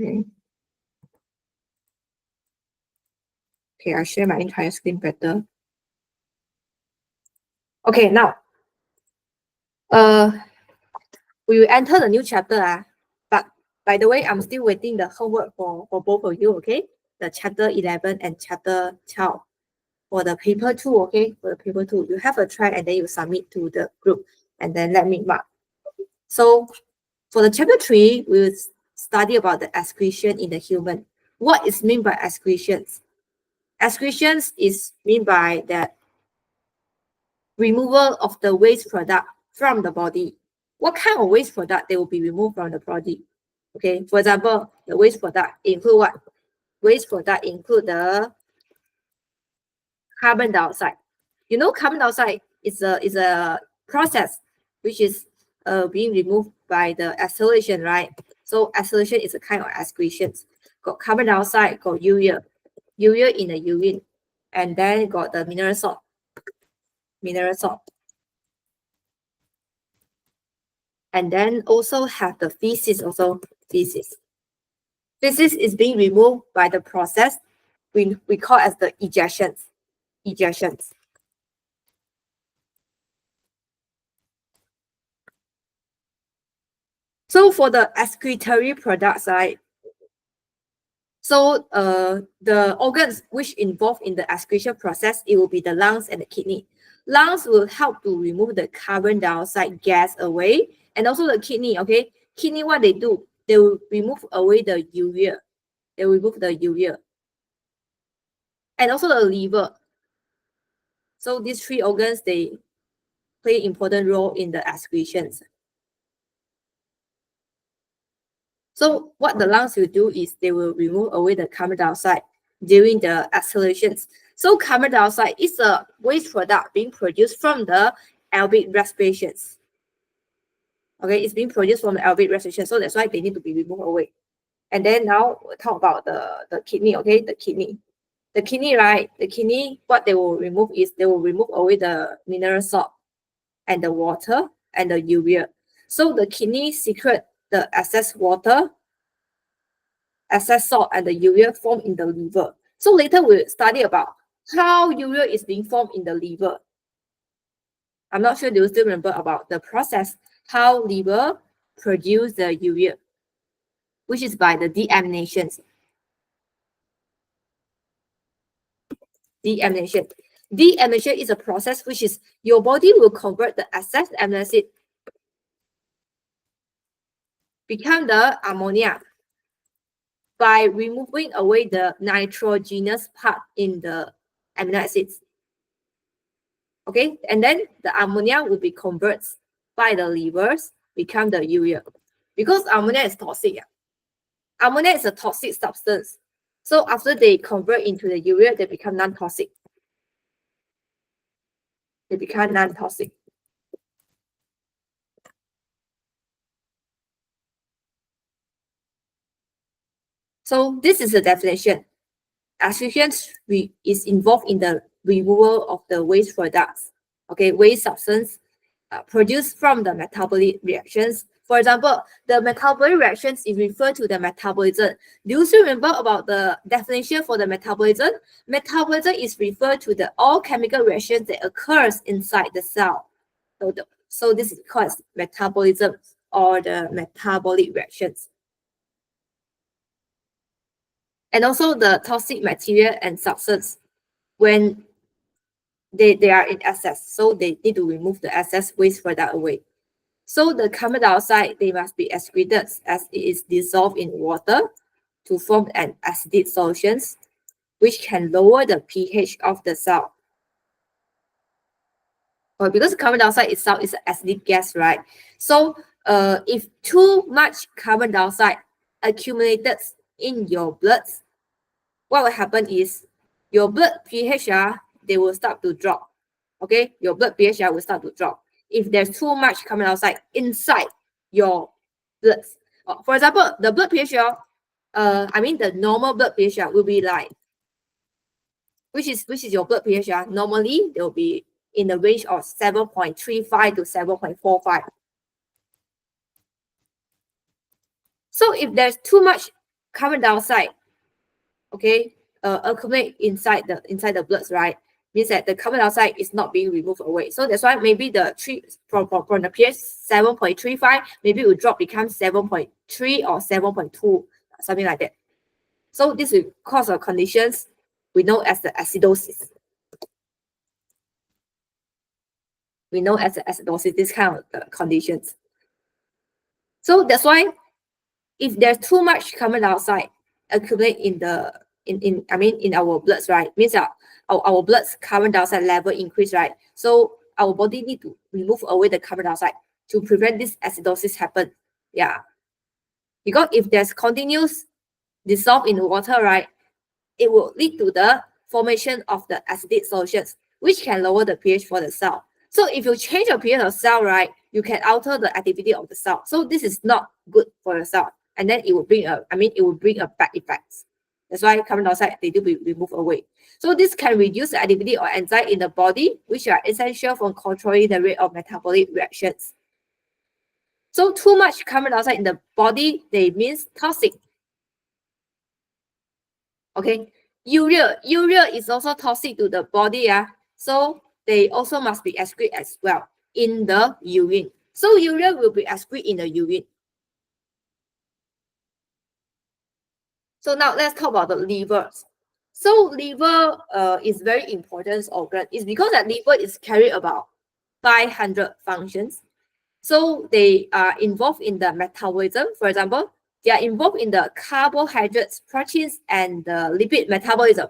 Okay. Okay, I'll share my entire screen better. Okay, now we will enter the new chapter. But by the way, I'm still waiting the homework for both of you, okay? The chapter 11 and chapter 12 for the paper 2, okay? For the paper 2, you have a try and then you submit to the group and then let me mark. So for the chapter 3, we will study about the excretion in the human. What is meant by excretions? Excretions is mean by that removal of the waste product from the body. What kind of waste product they will be removed from the body? Okay, for example, the waste product include what? Waste product include the carbon dioxide. You know, carbon dioxide is a process which is being removed by the exhalation, right? So exhalation is a kind of excretions. Got carbon dioxide, got urea in the urine, and then got the mineral salt. And then also have the feces, feces. Feces is being removed by the process we call as the ejections. So for the excretory products, right? So the organs which involved in the excretion process, it will be the lungs and the kidney. Lungs will help to remove the carbon dioxide gas away, and also the kidney, okay? Kidney, what they do, they will remove away the urea. They will remove the urea. And also the liver. So these three organs, they play important role in the excretions. So what the lungs will do is they will remove away the carbon dioxide during the exhalations. So carbon dioxide is a waste product being produced from the aerobic respirations. Okay, it's being produced from the aerobic respiration, so that's why they need to be removed away. And then now we'll talk about the kidney, okay? The kidney, right? The kidney, what they will remove is they will remove away the mineral salt and the water and the urea. So the kidney secrete the excess water, excess salt, and the urea formed in the liver. So later we'll study about how urea is being formed in the liver. I'm not sure do you still remember about the process, how liver produce the urea, which is by the deamination. Deamination is a process which is your body will convert the excess amino acid become the ammonia by removing away the nitrogenous part in the amino acids. Okay, and then the ammonia will be converted by the livers, become the urea. Because ammonia is toxic. Ammonia is a toxic substance. So after they convert into the urea, they become non-toxic. So this is the definition. Excretion is involved in the removal of the waste products, okay, waste substance produced from the metabolic reactions. For example, the metabolic reactions is referred to the metabolism. Do you still remember about the definition for the metabolism? Metabolism is referred to the all chemical reactions that occurs inside the cell. So this is called metabolism or the metabolic reactions. And also the toxic material and substance when they are in excess. So they need to remove the excess waste product away. So the carbon dioxide, they must be excreted as it is dissolved in water to form an acidic solutions, which can lower the pH of the cell. Well, because carbon dioxide itself is an acidic gas, right? So if too much carbon dioxide accumulated in your blood, what will happen is your blood pH, they will start to drop. Okay, your blood pH will start to drop if there's too much carbon dioxide inside your blood. For example, the blood pH, the normal blood pH will be like, which is your blood pH. Normally, they will be in the range of 7.35 to 7.45. So if there's too much carbon dioxide, okay, accumulate inside the blood, right? Means that the carbon dioxide is not being removed away. So that's why maybe the from the pH 7.35, maybe it will drop, become 7.3 or 7.2, something like that. So this will cause a conditions we know as the acidosis. We know as the acidosis, this kind of conditions. So that's why if there's too much carbon dioxide accumulate in the in our bloods, right? Means that our blood's carbon dioxide level increase, right? So our body need to remove away the carbon dioxide to prevent this acidosis happen. Yeah. Because if there's continuous dissolve in the water, right, it will lead to the formation of the acidic solutions, which can lower the pH for the cell. So if you change the pH of cell, right, you can alter the activity of the cell. So this is not good for the cell. And then it will bring a bad effect. That's why carbon dioxide, they do be removed away. So this can reduce the activity of enzymes in the body, which are essential for controlling the rate of metabolic reactions. So too much carbon dioxide in the body, they means toxic. Okay, urea is also toxic to the body. So they also must be excreted as well in the urine. So urea will be excreted in the urine. So now let's talk about the liver. So liver is very important organ. It's because that liver is carry about 500 functions. So they are involved in the metabolism. For example, they are involved in the carbohydrates, proteins, and the lipid metabolism.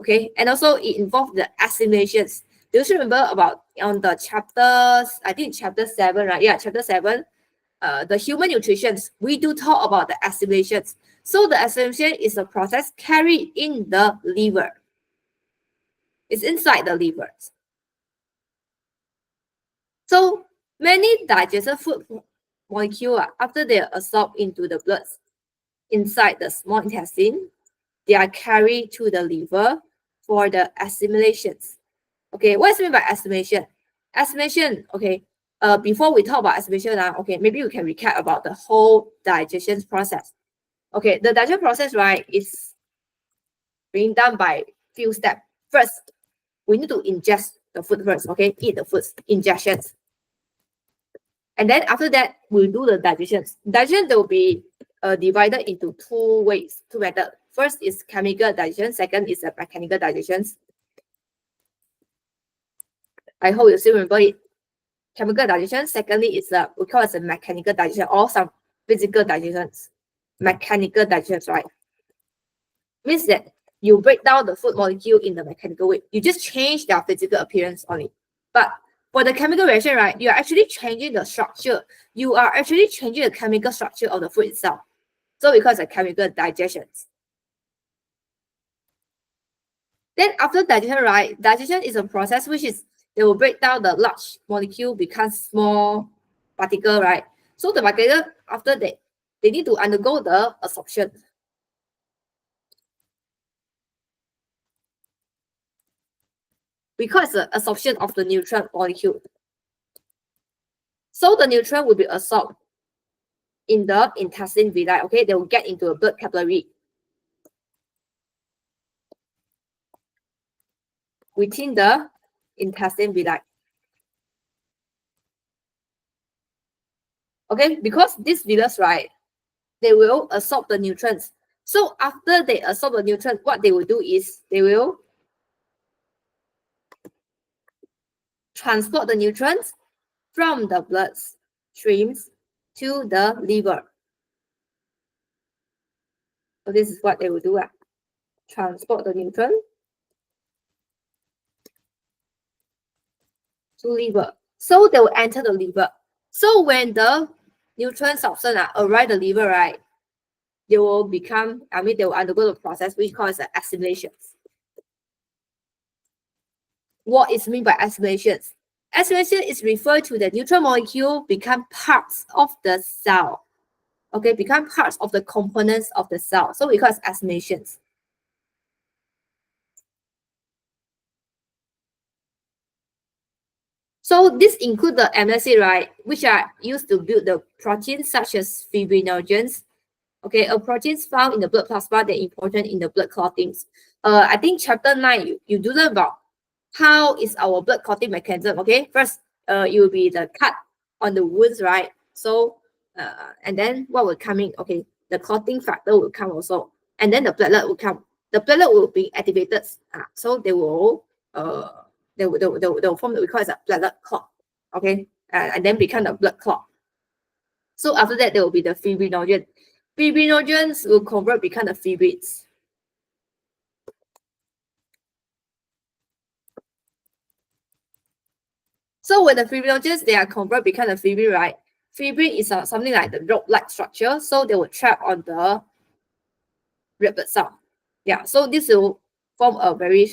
Okay, and also it involves the assimilations. Do you remember about on the chapters, I think chapter 7, right? Yeah, chapter 7, the human nutrition, we do talk about the assimilations. So the assimilation is a process carried in the liver. It's inside the liver. So many digested food molecules, after they are absorbed into the blood inside the small intestine, they are carried to the liver for the assimilations. Okay, what is meant by assimilation? Assimilation, okay, before we talk about assimilation, okay, maybe we can recap about the whole digestion process. Okay, the digestion process, right, is being done by few steps. First, we need to ingest the food first, okay, eat the foods, ingestions. And then after that, we'll do the digestions. Digestion, will be divided into two ways, two methods. First is chemical digestion, second is a mechanical digestion. I hope you still remember it. Chemical digestion. Secondly, is we call it a mechanical digestion or some physical digestions. Mechanical digestion, right? Means that you break down the food molecule in the mechanical way. You just change their physical appearance only. But for the chemical reaction, right, you are actually changing the structure. You are actually changing the chemical structure of the food itself. So we call it a chemical digestion. Then after digestion, right, digestion is a process which is they will break down the large molecule, becomes small particle, right? So the particle, after that, they need to undergo the absorption. Because the absorption of the nutrient molecule. So the nutrient will be absorbed in the intestine villi, okay? They will get into a blood capillary. Within the intestine villi. Okay, because these villi, right, they will absorb the nutrients. So after they absorb the nutrients, what they will do is they will transport the nutrients from the blood streams to the liver. So this is what they will do. Transport the nutrient to liver. So they will enter the liver. So when the nutrient substance arrive the liver, right, they will become, they will undergo the process which calls assimilation. What is meant by assimilation? Assimilation is referred to the nutrient molecule become parts of the cell. Okay, become parts of the components of the cell. So we call it assimilations. So this include the amino acid, right, which are used to build the proteins such as fibrinogens. Okay, a proteins found in the blood plasma that important in the blood clottings. I think chapter 9, you do learn about how is our blood clotting mechanism. Okay, first, it will be the cut on the wounds, right? So, and then what will come in? Okay, the clotting factor will come also, and then the platelet will come. The platelet will be activated. So they will they will form what we call as a platelet clot. Okay, and then become the blood clot. So after that, there will be the fibrinogen. Fibrinogens will convert become the fibrates. So when the fibrinogens, they are converted become the fibrate, right? Fibrate is something like the rope-like structure. So they will trap on the red blood cell. Yeah, so this will form a very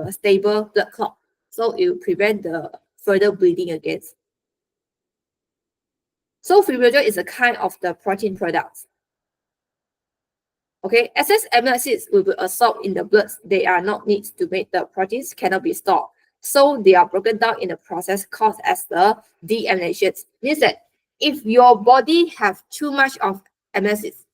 stable blood clot. So it will prevent the further bleeding against. So fibrinogen is a kind of the protein products. Okay, excess amino acids will be absorbed in the blood. They are not needed to make the proteins cannot be stored. So they are broken down in the process called as the deaminations. Means that if your body have too much of amino acids,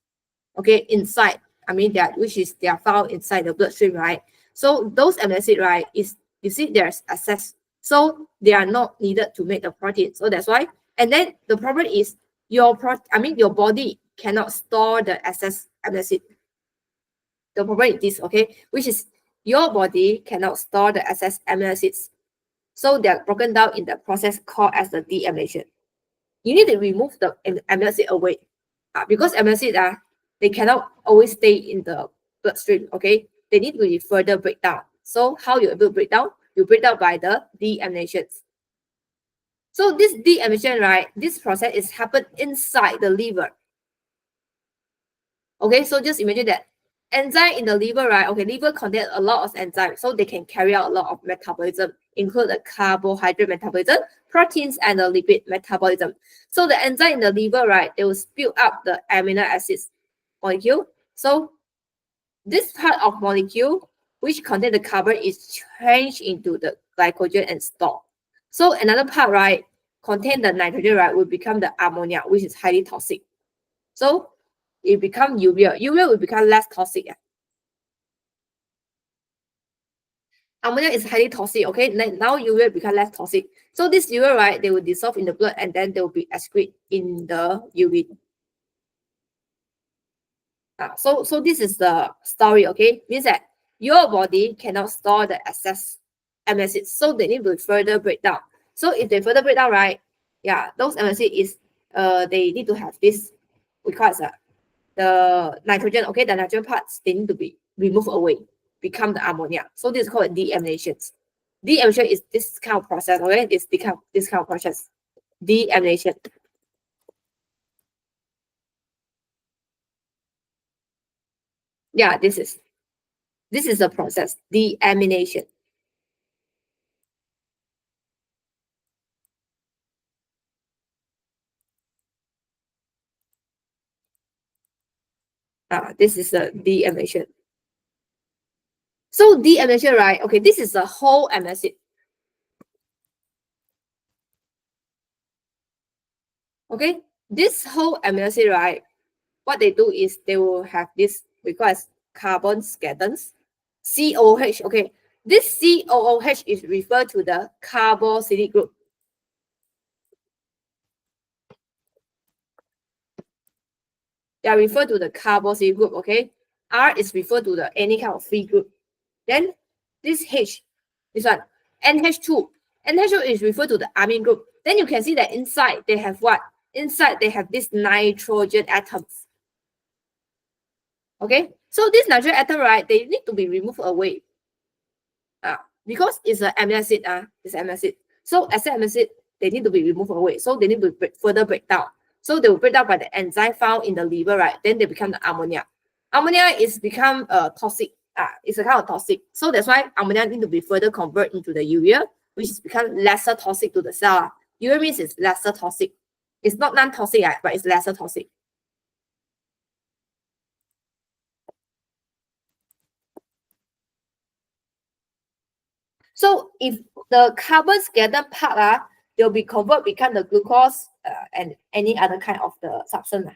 okay, inside, I mean that which is they are found inside the bloodstream, right? So those amino acids, right, is you see there's excess. So they are not needed to make the protein. So that's why. And then the problem is your body cannot store the excess amino acid. The problem is this, okay, which is your body cannot store the excess amino acids. So they are broken down in the process called as the deamination. You need to remove the amino acid away. Because amino acid, they cannot always stay in the bloodstream, okay? They need to be further break down. So how you able to break down? You break down by the deaminations. So this deamination, right, this process is happened inside the liver. Okay, so just imagine that enzyme in the liver, right? Okay, liver contains a lot of enzymes, so they can carry out a lot of metabolism, include the carbohydrate metabolism, proteins, and the lipid metabolism. So the enzyme in the liver, right, they will spill up the amino acids molecule. So this part of molecule which contain the carbon is changed into the glycogen and stored. So another part, right, contain the nitrogen, right, will become the ammonia, which is highly toxic. So it become urea. Urea will become less toxic. Ammonia is highly toxic, okay? Now urea become less toxic. So this urea, right, they will dissolve in the blood and then they will be excreted in the urine. So this is the story, okay? Means that your body cannot store the excess amino acids, so they need to further break down. So if they further break down, right, yeah, those amino acids is they need to have this, we call it the nitrogen, okay, the nitrogen parts, they need to be removed away, become the ammonia. So this is called deamination. Deamination is this kind of process, okay? This kind of process, deamination. Yeah, this is the process, deamination. This is the deamination. So deamination, right? Okay, this is the whole amino acid. Okay, this whole amino acid, right? What they do is they will have this because carbon skeletons, COOH. Okay, this COOH is referred to the carboxylic group. They are referred to the carboxylic group. Okay, R is referred to the any kind of free group. Then this H, this one, NH2. NH2 is referred to the amine group. Then you can see that inside they have what? Inside they have these nitrogen atoms. Okay, so this nitrogen atom, right, they need to be removed away. Because it's an amino acid, it's amino acid. So as an amino acid, they need to be removed away. So they need to further break down. So they will break down by the enzyme found in the liver, right? Then they become the ammonia. Ammonia is become toxic. It's a kind of toxic. So that's why ammonia need to be further converted into the urea, which is become lesser toxic to the cell. Urea means it's lesser toxic. It's not non-toxic, but it's lesser toxic. So if the carbon skeleton part, they'll be converted become the glucose and any other kind of the substance.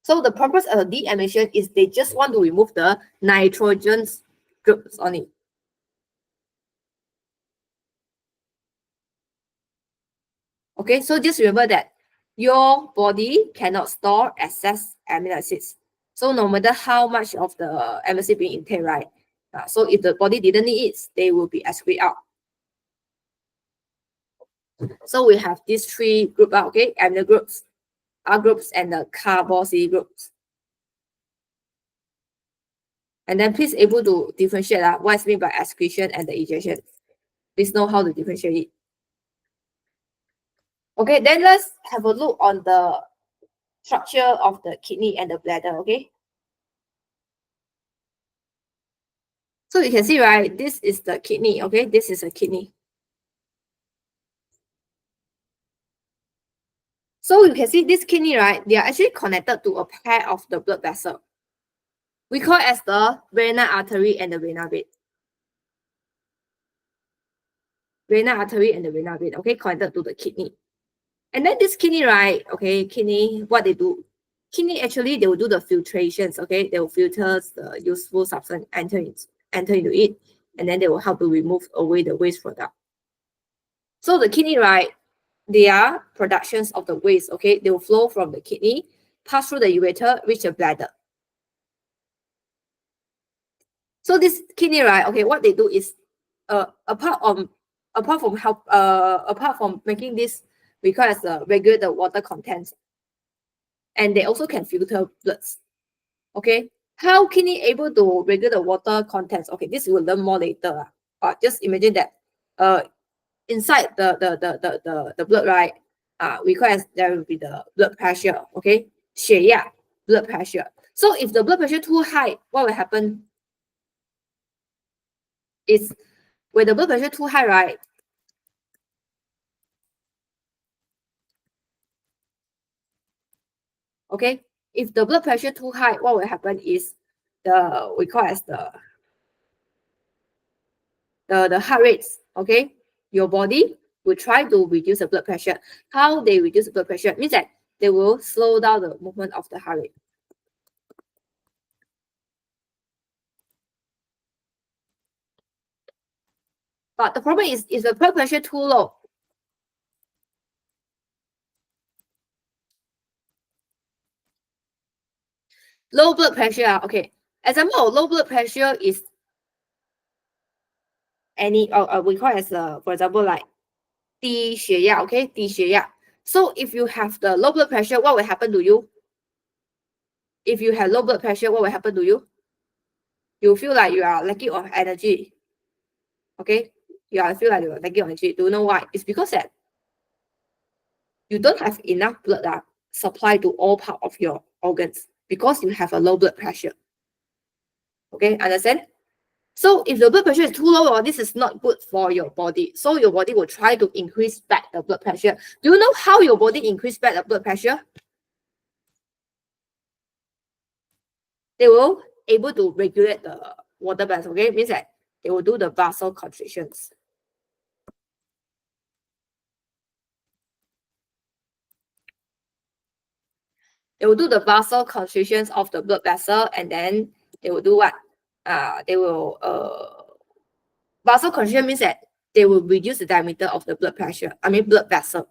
So the purpose of the deamination is they just want to remove the nitrogen groups on it. Okay, so just remember that your body cannot store excess amino acids. So no matter how much of the amino acid being intake, right? So if the body didn't need it, they will be excreted out. So we have these three groups, okay, amino groups, R groups, and the carboxy groups. And then please able to differentiate what is meant by excretion and the ejection. Please know how to differentiate it. Okay, then let's have a look on the structure of the kidney and the bladder, okay? So you can see, right, this is the kidney, okay? This is a kidney. So you can see this kidney, right? They are actually connected to a pair of the blood vessel. We call it as the renal artery and the renal vein. Renal artery and the renal vein, okay, connected to the kidney. And then this kidney, right, okay, kidney, what they do? Kidney actually, they will do the filtrations, okay? They will filter the useful substance enter into it, and then they will help to remove away the waste product. So the kidney, right, they are productions of the waste, okay? They will flow from the kidney, pass through the ureter, reach the bladder. So this kidney, right, okay, what they do is, apart from making this requires regulate the water contents, and they also can filter bloods. Okay, how kidney able to regulate the water contents? Okay, this we'll learn more later. Just imagine that inside the blood, right? Requires there will be the blood pressure. Okay, 血压 blood pressure. So if the blood pressure too high, what will happen is when the blood pressure too high, right? Okay, if the blood pressure too high, what will happen is we call as the heart rates. Okay, your body will try to reduce the blood pressure. How they reduce the blood pressure means that they will slow down the movement of the heart rate. But the problem is the blood pressure too low. Low blood pressure, okay. Example of low blood pressure is any, we call it as, for example, like 低血压, okay, 低血压. So if you have the low blood pressure, what will happen to you? If you have low blood pressure, what will happen to you? You feel like you are lacking of energy. Okay, I feel like you're lacking of energy. Do you know why? It's because that you don't have enough blood supply to all part of your organs because you have a low blood pressure. Okay, understand? So if the blood pressure is too low, this is not good for your body. So your body will try to increase back the blood pressure. Do you know how your body increase back the blood pressure? They will able to regulate the water vessel. Okay, it means that they will do the vasoconstrictions. They will do the vasoconstrictions of the blood vessel, and then they will do what? They will vasoconstriction means that they will reduce the diameter of the blood pressure. I mean blood vessel.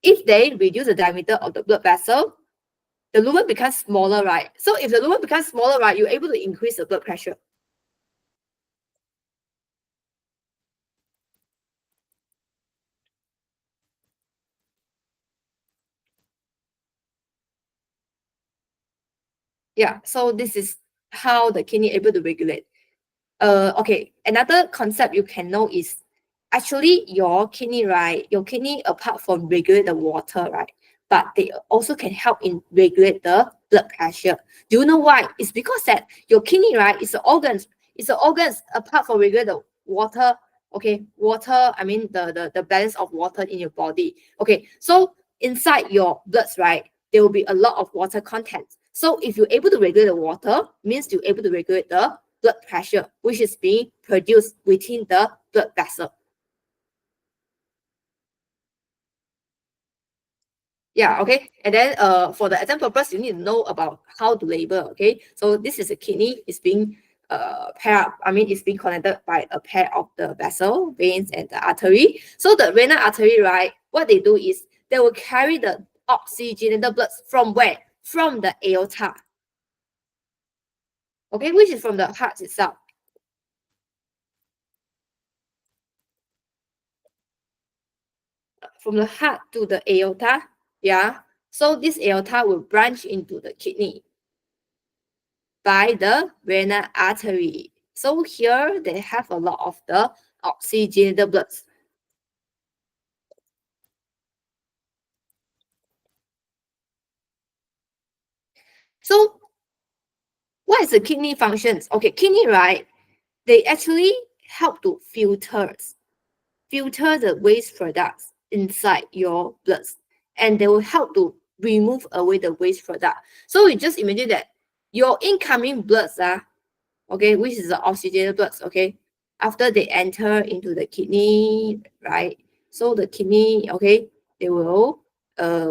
If they reduce the diameter of the blood vessel, the lumen becomes smaller, right? So if the lumen becomes smaller, right, you're able to increase the blood pressure. Yeah, so this is how the kidney able to regulate. Okay, another concept you can know is actually your kidney, right? Your kidney, apart from regulate the water, right? But they also can help in regulate the blood pressure. Do you know why? It's because that your kidney, right, is the organs. It's the organs apart from regulate the water. Okay, water. I mean the balance of water in your body. Okay, so inside your bloods, right, there will be a lot of water content. So if you're able to regulate the water, means you're able to regulate the blood pressure, which is being produced within the blood vessel. Yeah, okay. And then for the exam purpose, you need to know about how to label. Okay. So this is a kidney, it's being it's being connected by a pair of the vessel, veins, and the artery. So the renal artery, right? What they do is they will carry the oxygenated blood from where? From the aorta. Okay, which is from the heart itself. From the heart to the aorta. Yeah. So this aorta will branch into the kidney by the renal artery. So here they have a lot of the oxygenated blood. So what is the kidney functions? Okay, kidney, right? They actually help to filter the waste products inside your blood, and they will help to remove away the waste product. So you just imagine that your incoming bloods are okay, which is the oxygenated bloods, okay, after they enter into the kidney, right? So the kidney, okay, they will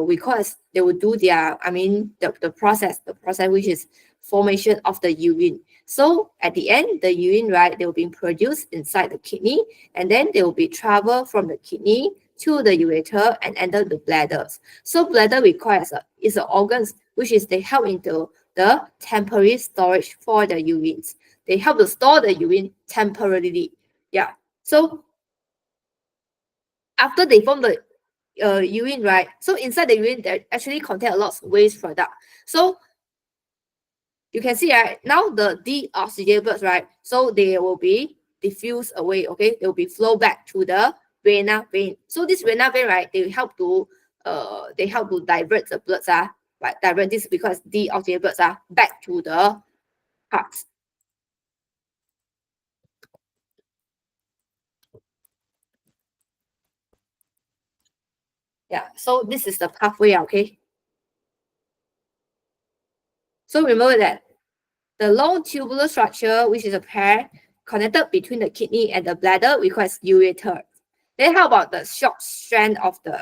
we call as they will do their the process which is formation of the urine. So at the end, the urine, right, they will be produced inside the kidney, and then they will be travel from the kidney to the ureter and enter the bladders. So bladder requires is an organs which is they help into the temporary storage for the urines. They help to store the urine temporarily. Yeah. So after they form the urine, right? So inside the urine, there actually contain a lot of waste product. So you can see, right, now the deoxygenated, right? So they will be diffused away, okay? They will be flow back to the vena vein. So this vena vein, right, they help to divert the blood, right? Divert this because deoxygenated blood back to the heart. Yeah, so this is the pathway, okay? So remember that the long tubular structure, which is a pair connected between the kidney and the bladder, requires ureter. Then how about the short strand of the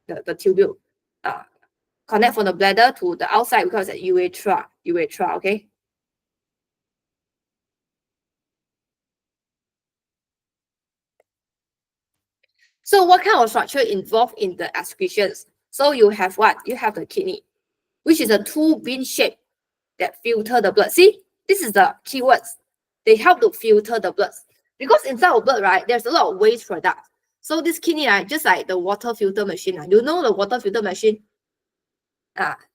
tubule? Connect from the bladder to the outside because it's urethra, okay? So what kind of structure involved in the excretions? So you have what? You have the kidney, which is a two bean shape that filter the blood. See, this is the keywords. They help to filter the blood. Because inside of blood, right, there's a lot of waste product. So this kidney, right, just like the water filter machine. You know the water filter machine?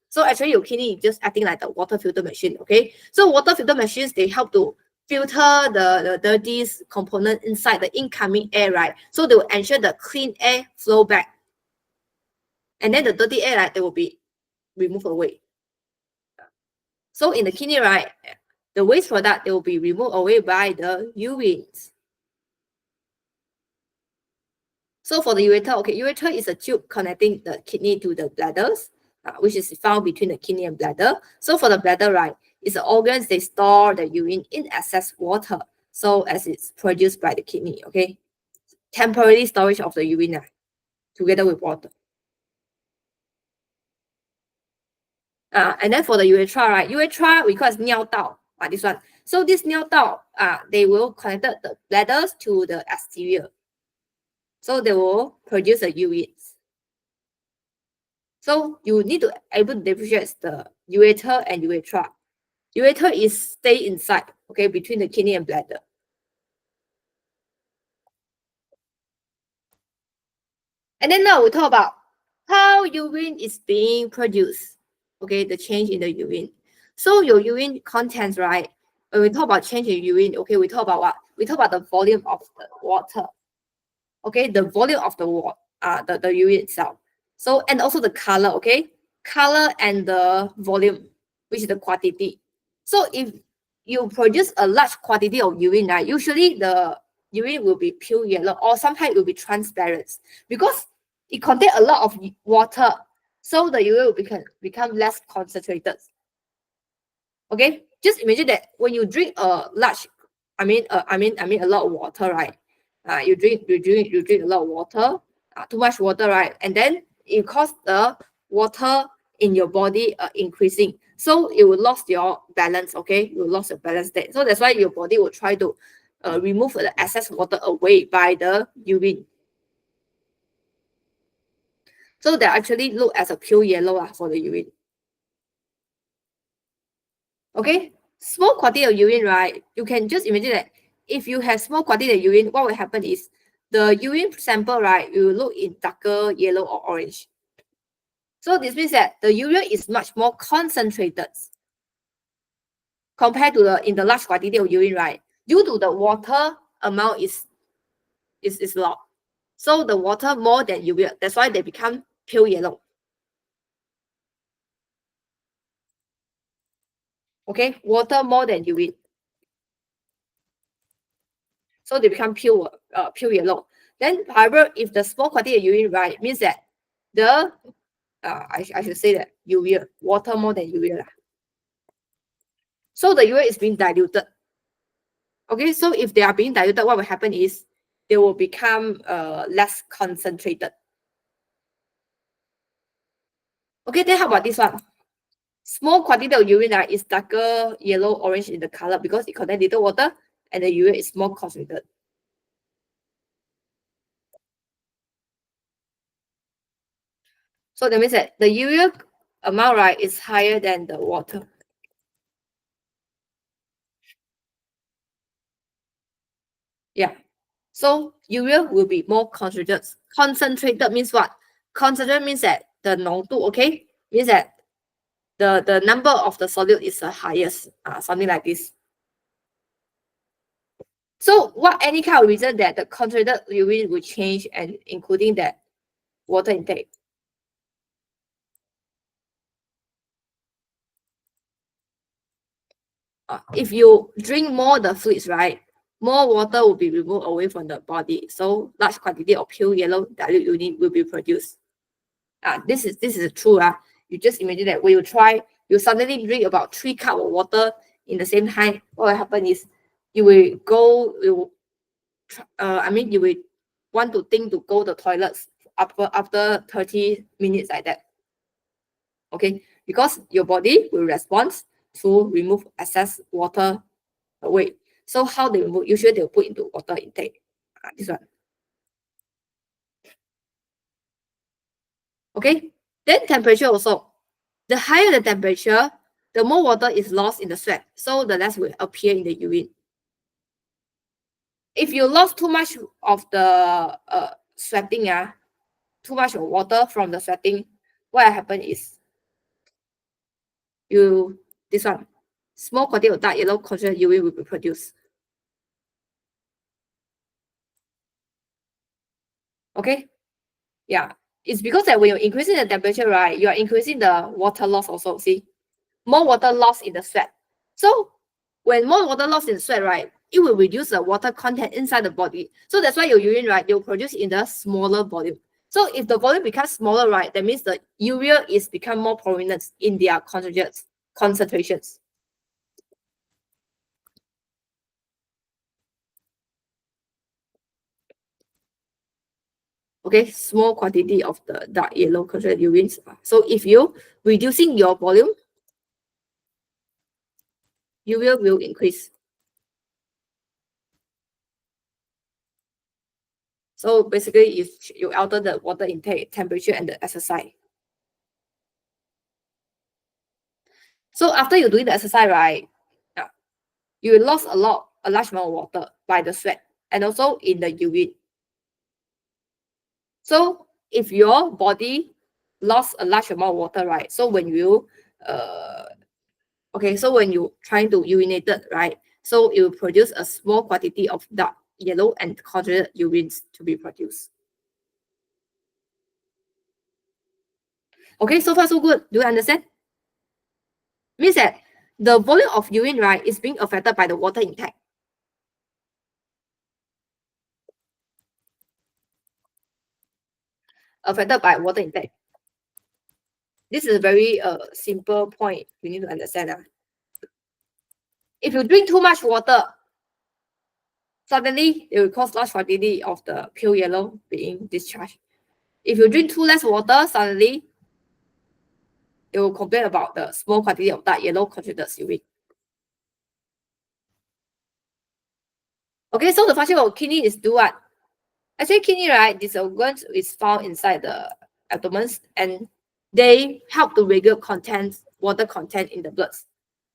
So actually your kidney is just acting like the water filter machine, okay? So water filter machines, they help to filter the dirty component inside the incoming air, right? So they will ensure the clean air flow back. And then the dirty air, right, they will be removed away. So in the kidney, right, the waste product, they will be removed away by the urines. So for the ureter, okay, ureter is a tube connecting the kidney to the bladders, which is found between the kidney and bladder. So for the bladder, right, it's the organs, they store the urine in excess water. So as it's produced by the kidney, okay, temporary storage of the urine together with water. And then for the urethra, right, urethra requires 尿道, this one. So this 尿道, they will connect the bladders to the exterior. So they will produce the urine. So you need to able to differentiate the ureter and urethra. Ureter is stay inside, okay, between the kidney and bladder. And then now we talk about how urine is being produced. Okay, the change in the urine. So your urine contents, right? When we talk about change in urine, okay, we talk about what? We talk about the volume of the water. Okay, the volume of the water, the urine itself. So and also the color, okay, color and the volume, which is the quantity. So if you produce a large quantity of urine, right, usually the urine will be pure yellow or sometimes it will be transparent because it contains a lot of water. So the urine will become less concentrated. Okay, just imagine that when you drink a large, I mean a lot of water, right? You drink a lot of water, too much water, right? And then it causes the water in your body increasing. So you will lose your balance, okay? You will lose your balance state. So that's why your body will try to remove the excess water away by the urine. So they actually look as a pure yellow for the urine. Okay, small quantity of urine, right? You can just imagine that if you have small quantity of urine, what will happen is the urine sample, right, will look in darker yellow or orange. So this means that the urea is much more concentrated compared to the in the large quantity of urine, right? Due to the water amount is low. So the water more than urea. That's why they become pale yellow. Okay, water more than urine. So they become pure yellow. Then, however, if the small quantity of urine, right, means that the I should say that urea, water more than urea. So the urea is being diluted. Okay, so if they are being diluted, what will happen is they will become less concentrated. Okay, then how about this one? Small quantity of urine is darker yellow orange in the color because it contains little water and the urea is more concentrated. So that means that the urea amount, right, is higher than the water. Yeah. So urea will be more concentrated. Concentrated means what? Concentrated means that the 浓度, okay, means that the number of the solute is the highest, something like this. So what any kind of reason that the concentrated urine will change and including that water intake? If you drink more the fluids, right, more water will be removed away from the body. So large quantity of pure yellow dilute urine will be produced. This is true. You just imagine that when you suddenly drink about 3 cups of water in the same time, what will happen is you will go, you will want to think to go to the toilets after 30 minutes like that. Okay, because your body will respond to remove excess water away. So how they remove? Usually they'll put into water intake. This one. Okay, then temperature also. The higher the temperature, the more water is lost in the sweat, so the less will appear in the urine. If you lost too much of the sweating, too much of water from the sweating, what will happen is this one, small quantity of dark yellow concentrated urine will be produced. Okay, yeah, it's because that when you're increasing the temperature, right, you are increasing the water loss also. See, more water loss in the sweat. So when more water loss in the sweat, right, it will reduce the water content inside the body. So that's why your urine, right, you'll produce in the smaller volume. So if the volume becomes smaller, right, that means the urea is become more prominent in their concentrations. Okay, small quantity of the dark yellow concentrated urines. So if you reducing your volume, urea will increase. So basically, if you alter the water intake, temperature, and the exercise. So after you're doing the exercise, right, you will lose a large amount of water by the sweat and also in the urine. So if your body lost a large amount of water, right, so when you so when you trying to urinate it, right, so it will produce a small quantity of dark yellow and concentrated urines to be produced. Okay, so far so good. Do you understand? Means that the volume of urine, right, is being affected by the water intake. Affected by water intake. This is a very simple point you need to understand. If you drink too much water, suddenly it will cause large quantity of the pure yellow being discharged. If you drink too less water, suddenly They will complain about the small quantity of dark yellow concentrated urine. Okay, so the function of kidney is do what? Actually, kidney, right, this organ is found inside the abdomen, and they help to regulate water content in the blood.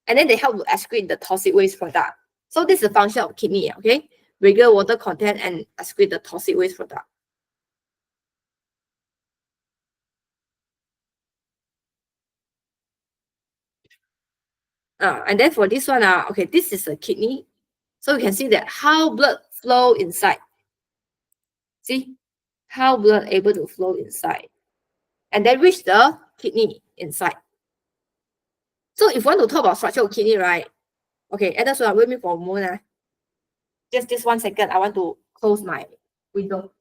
And then they help to excrete the toxic waste product. So this is the function of kidney, okay? Regulate water content and excrete the toxic waste product. And then for this one, okay, this is a kidney. So you can see that how blood flow inside. See how blood able to flow inside, and then reach the kidney inside. So if you want to talk about structure of kidney, right? Okay, Anderson, wait me for a moment. Just this 1 second. I want to close my window.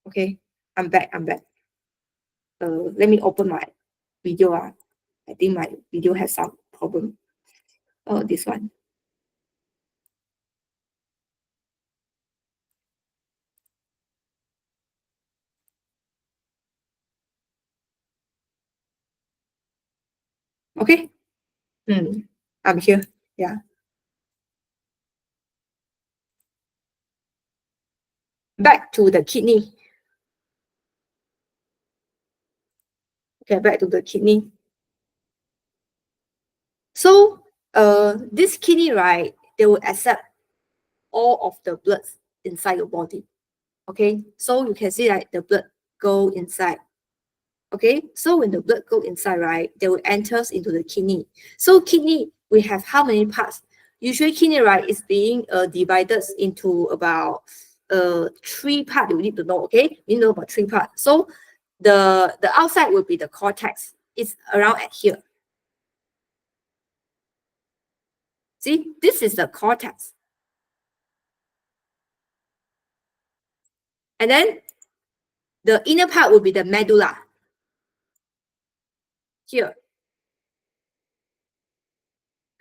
Okay, I'm back. Let me open my video. I think my video has some problem. Oh, this one. Okay. I'm here. Yeah. Back to the kidney. Okay, back to the kidney. So, this kidney, right, they will accept all of the blood inside your body. Okay, so you can see that the blood go inside. Okay, so when the blood go inside, right, they will enters into the kidney. So kidney, we have how many parts? Usually kidney, right, is being divided into about 3 parts. You need to know. Okay, you know about 3 parts. So the outside will be the cortex. It's around at here. See, this is the cortex. And then the inner part will be the medulla. Here.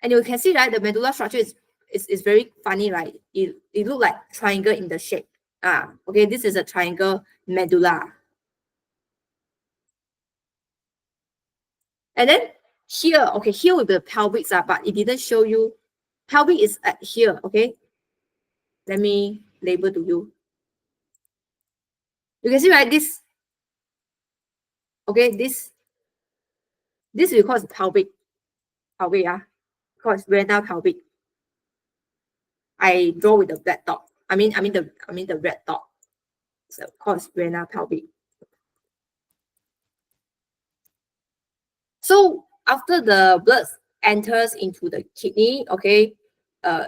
And you can see, right, the medulla structure is very funny, right? It look like triangle in the shape. Okay, this is a triangle medulla. And then here, okay, here will be the pelvic, but it didn't show you. Pelvic is at here, okay? Let me label to you. You can see, right, this, okay, this we call it pelvic, because renal pelvic. I draw with the black dot. I mean the red dot. So called renal pelvic. So after the blood enters into the kidney, okay,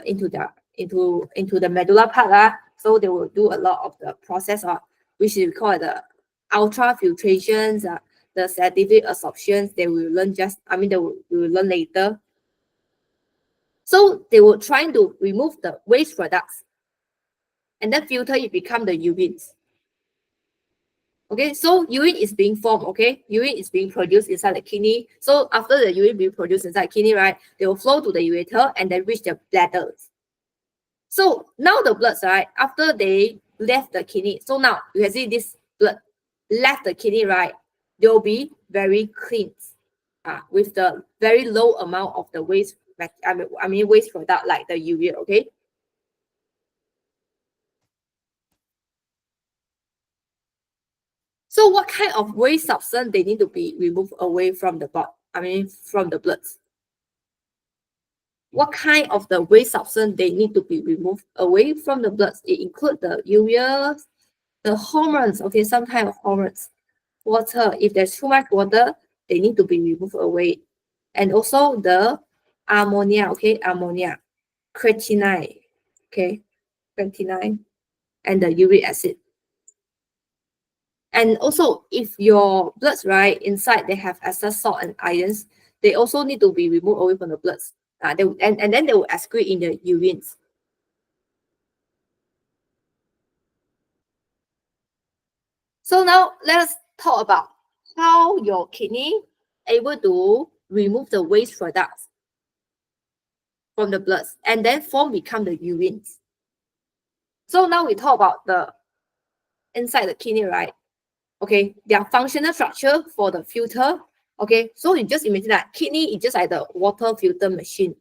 into the medulla part, so they will do a lot of the process, which is called the ultrafiltrations, the scientific absorptions. They will learn they will learn later. So they will try to remove the waste products, and then filter it become the urines. Okay, so urine is being formed, okay? Urine is being produced inside the kidney. So after the urine being produced inside the kidney, right, they will flow to the ureter and then reach the bladder. So now the blood, right, after they left the kidney, so now you can see this blood left the kidney, right, they'll be very clean, with the very low amount of the waste, waste product like the urea, okay? So what kind of waste substance they need to be removed away from the from the blood? What kind of the waste substance they need to be removed away from the blood? It includes the urea, the hormones, okay, some kind of hormones, water. If there's too much water, they need to be removed away. And also the ammonia, okay, ammonia, creatinine, okay, creatinine, and the uric acid. And also, if your bloods, right, inside they have excess salt and ions, they also need to be removed away from the bloods. And then they will excrete in the urines. So now let's talk about how your kidney able to remove the waste products from the blood and then become the urine. So now we talk about the inside the kidney, right? Okay, their functional structure for the filter. Okay, so you just imagine that kidney is just like the water filter machine.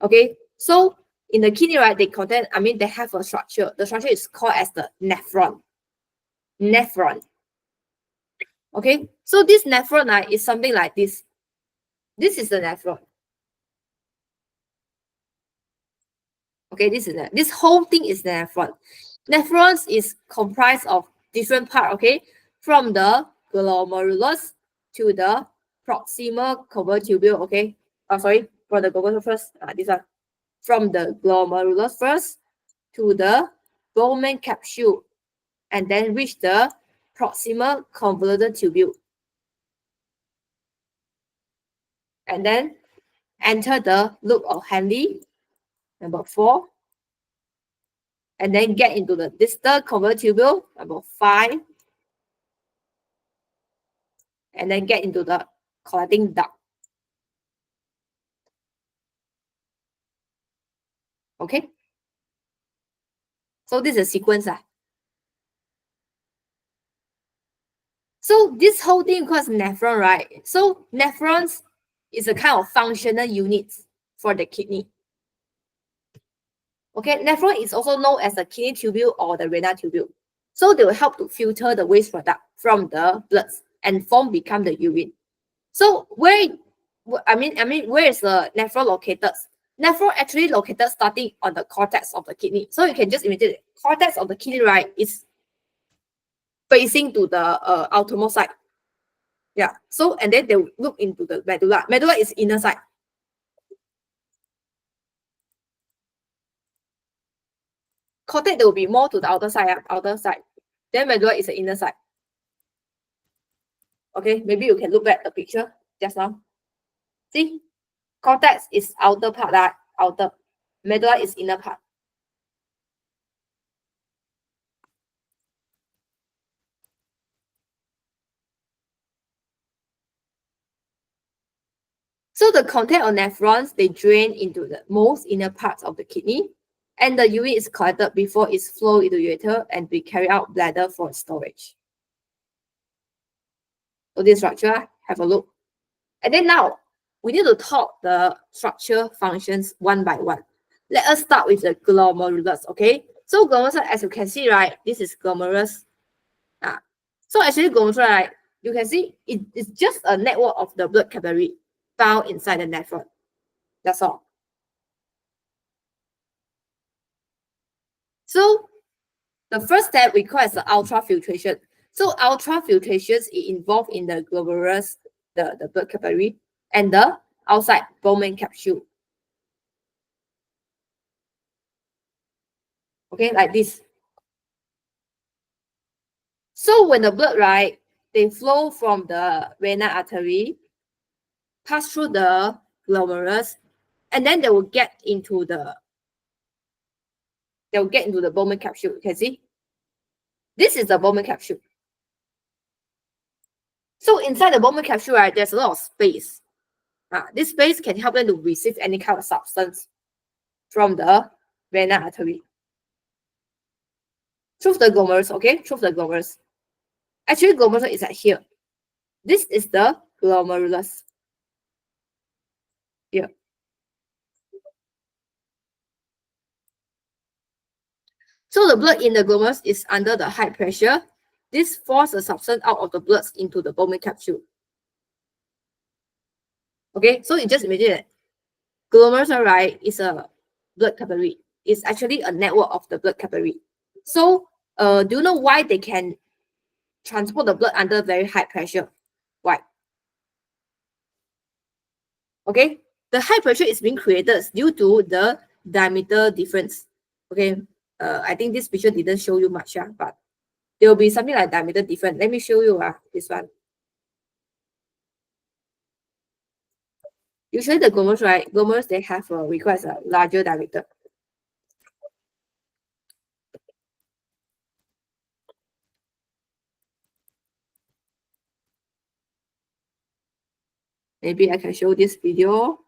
Okay, so in the kidney, right, they have a structure. The structure is called as the nephron. Nephron. Okay, so this nephron, right, is something like this. This is the nephron. Okay, this whole thing is the nephron. Nephrons is comprised of different part. Okay, from the glomerulus to the proximal convolutubule. Okay, sorry, for the glomerulus first. This one, from the glomerulus first to the Bowman capsule, and then reach the proximal convoluted tubule, and then enter the loop of Henle, number 4, and then get into the distal convoluted tubule, number 5, and then get into the collecting duct. Okay, so this is a sequence. So this whole thing calls nephron, right? So nephrons is a kind of functional unit for the kidney. Okay, nephron is also known as the kidney tubule or the renal tubule. So they will help to filter the waste product from the blood and become the urine. So where is the nephron located? Nephron actually located starting on the cortex of the kidney. So you can just imagine the cortex of the kidney, right, is facing to the outermost side. Yeah. So and then they will look into the medulla. Medulla is inner side. Cortex they will be more to the outer side. Outer side. Then medulla is the inner side. Okay, maybe you can look back the picture just now. See, cortex is outer part, right? Outer. Medulla is inner part. So the content of nephrons, they drain into the most inner parts of the kidney, and the urine is collected before it's flowed into ureter and be carried out bladder for storage. So this structure, have a look. And then now, we need to talk the structure functions one by one. Let us start with the glomerulus, okay? So glomerulus, as you can see, right, this is glomerulus. So actually glomerulus, right, you can see it's just a network of the blood capillary found inside the nephron. That's all. So the first step we call as the ultrafiltration. So ultrafiltration is involved in the glomerulus, the blood capillary, and the outside Bowman capsule. Okay, like this. So when the blood, right, they flow from the renal artery, pass through the glomerulus, and then they will get into the Bowman capsule. You can see this is the Bowman capsule. So inside the Bowman capsule, right, there's a lot of space. This space can help them to receive any kind of substance from the renal artery through the glomerulus. Okay, through the glomerulus. Actually, glomerulus is at here. This is the glomerulus. Here. So the blood in the glomerulus is under the high pressure. This forces the substance out of the blood into the Bowman capsule. Okay, so you just imagine that glomerulus, right, is a blood capillary. It's actually a network of the blood capillary. So, do you know why they can transport the blood under very high pressure? Why? Okay, the high pressure is being created due to the diameter difference. Okay, I think this picture didn't show you much, but there will be something like diameter difference. Let me show you this one. Usually the glomerulus, right? Glomerulus, they have requires a larger diameter. Maybe I can show this video,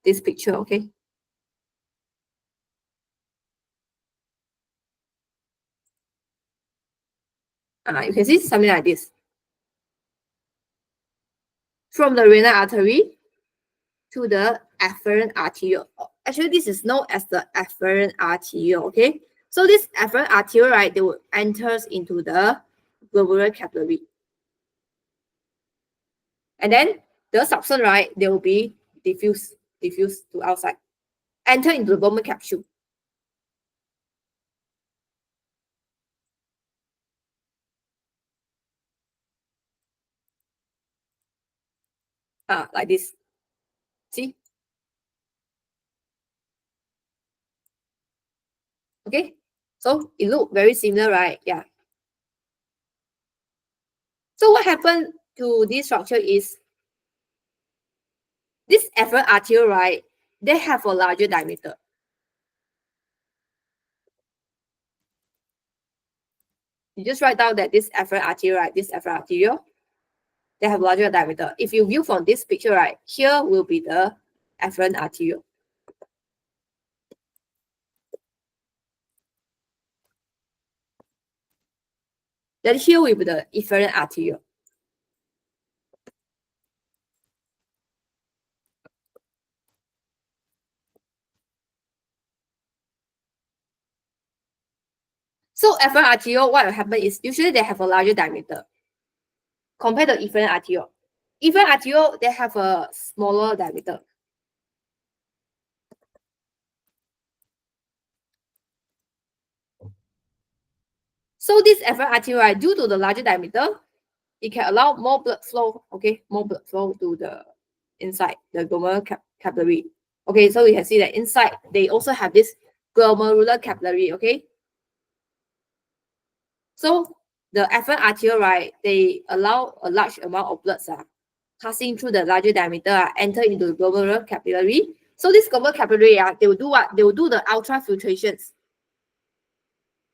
this picture, okay? You can see something like this. From the renal artery to the afferent arteriole. Actually, this is known as the afferent arteriole, okay? So this afferent arteriole, right, they will enters into the glomerular capillary. And then the substance, right, they will be diffused to outside, enter into the Bowman capsule. Like this. See? Okay. So it look very similar, right? Yeah. So what happened to this structure is this afferent arteriole, right? They have a larger diameter. You just write down that this afferent arteriole, right? This afferent arteriole, they have larger diameter. If you view from this picture, right? Here will be the afferent arteriole. Then here will be the efferent arteriole. So afferent arteriole, what will happen is usually they have a larger diameter compared to efferent arteriole. Efferent arteriole, they have a smaller diameter. So this afferent arteriole, right, due to the larger diameter, it can allow more blood flow, okay, more blood flow to the inside the glomerular capillary. Okay, so you can see that inside they also have this glomerular capillary, okay. So the afferent arteriole, right, they allow a large amount of blood passing through the larger diameter, enter into the glomerular capillary. So this glomerular capillary, they will do what? They will do the ultrafiltrations.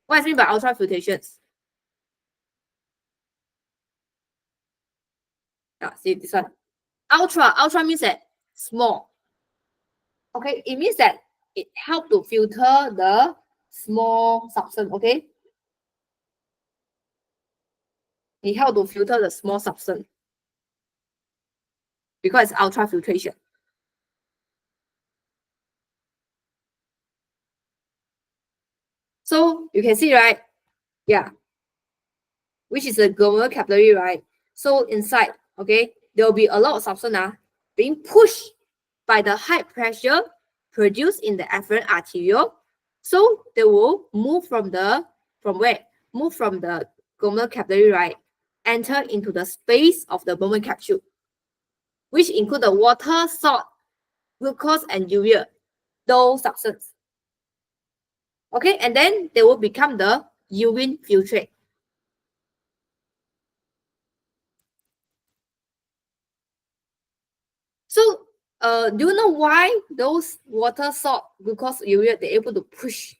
What is mean by ultrafiltrations? See this one. Ultra means that small. Okay, it means that it helps to filter the small substance, okay? It helps to filter the small substance because it's ultrafiltration. So you can see, right? Yeah. Which is a glomerular capillary, right? So inside, okay, there will be a lot of substance being pushed by the high pressure produced in the afferent arteriole. So they will move from where? Move from the glomerular capillary, right? Enter into the space of the Bowman capsule, which include the water, salt, glucose, and urea, those substances. Okay, and then they will become the urine filtrate. So, do you know why those water, salt, glucose, urea, they're able to push,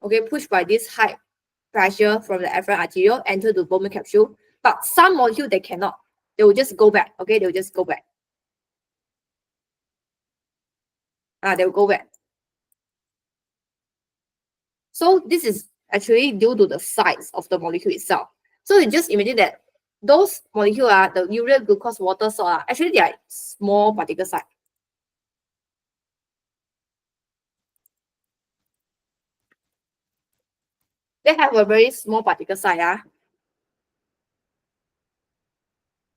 okay, push by this high pressure from the afferent arteriole, enter the Bowman capsule, but some molecule they cannot. They will just go back, okay, they will just go back. They will go back. So this is actually due to the size of the molecule itself. So you just imagine that those molecules the urea, glucose, water, salt actually they are small particle size. They have a very small particle size.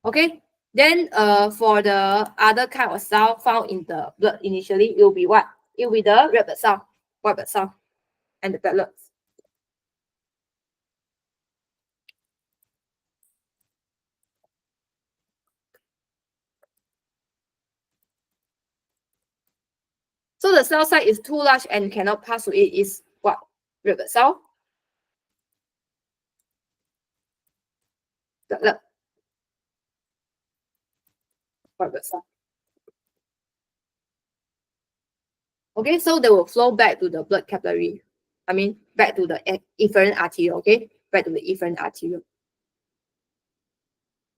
Okay. Then for the other kind of cell found in the blood initially, it will be what? It will be the red blood cell, white blood cell, and the platelets. So the cell size is too large and cannot pass through it is what? Red blood cell. Platelet. White blood cell. Okay, so they will flow back to the blood capillary. I mean, back to the efferent arteriole, okay? Back to the efferent arteriole.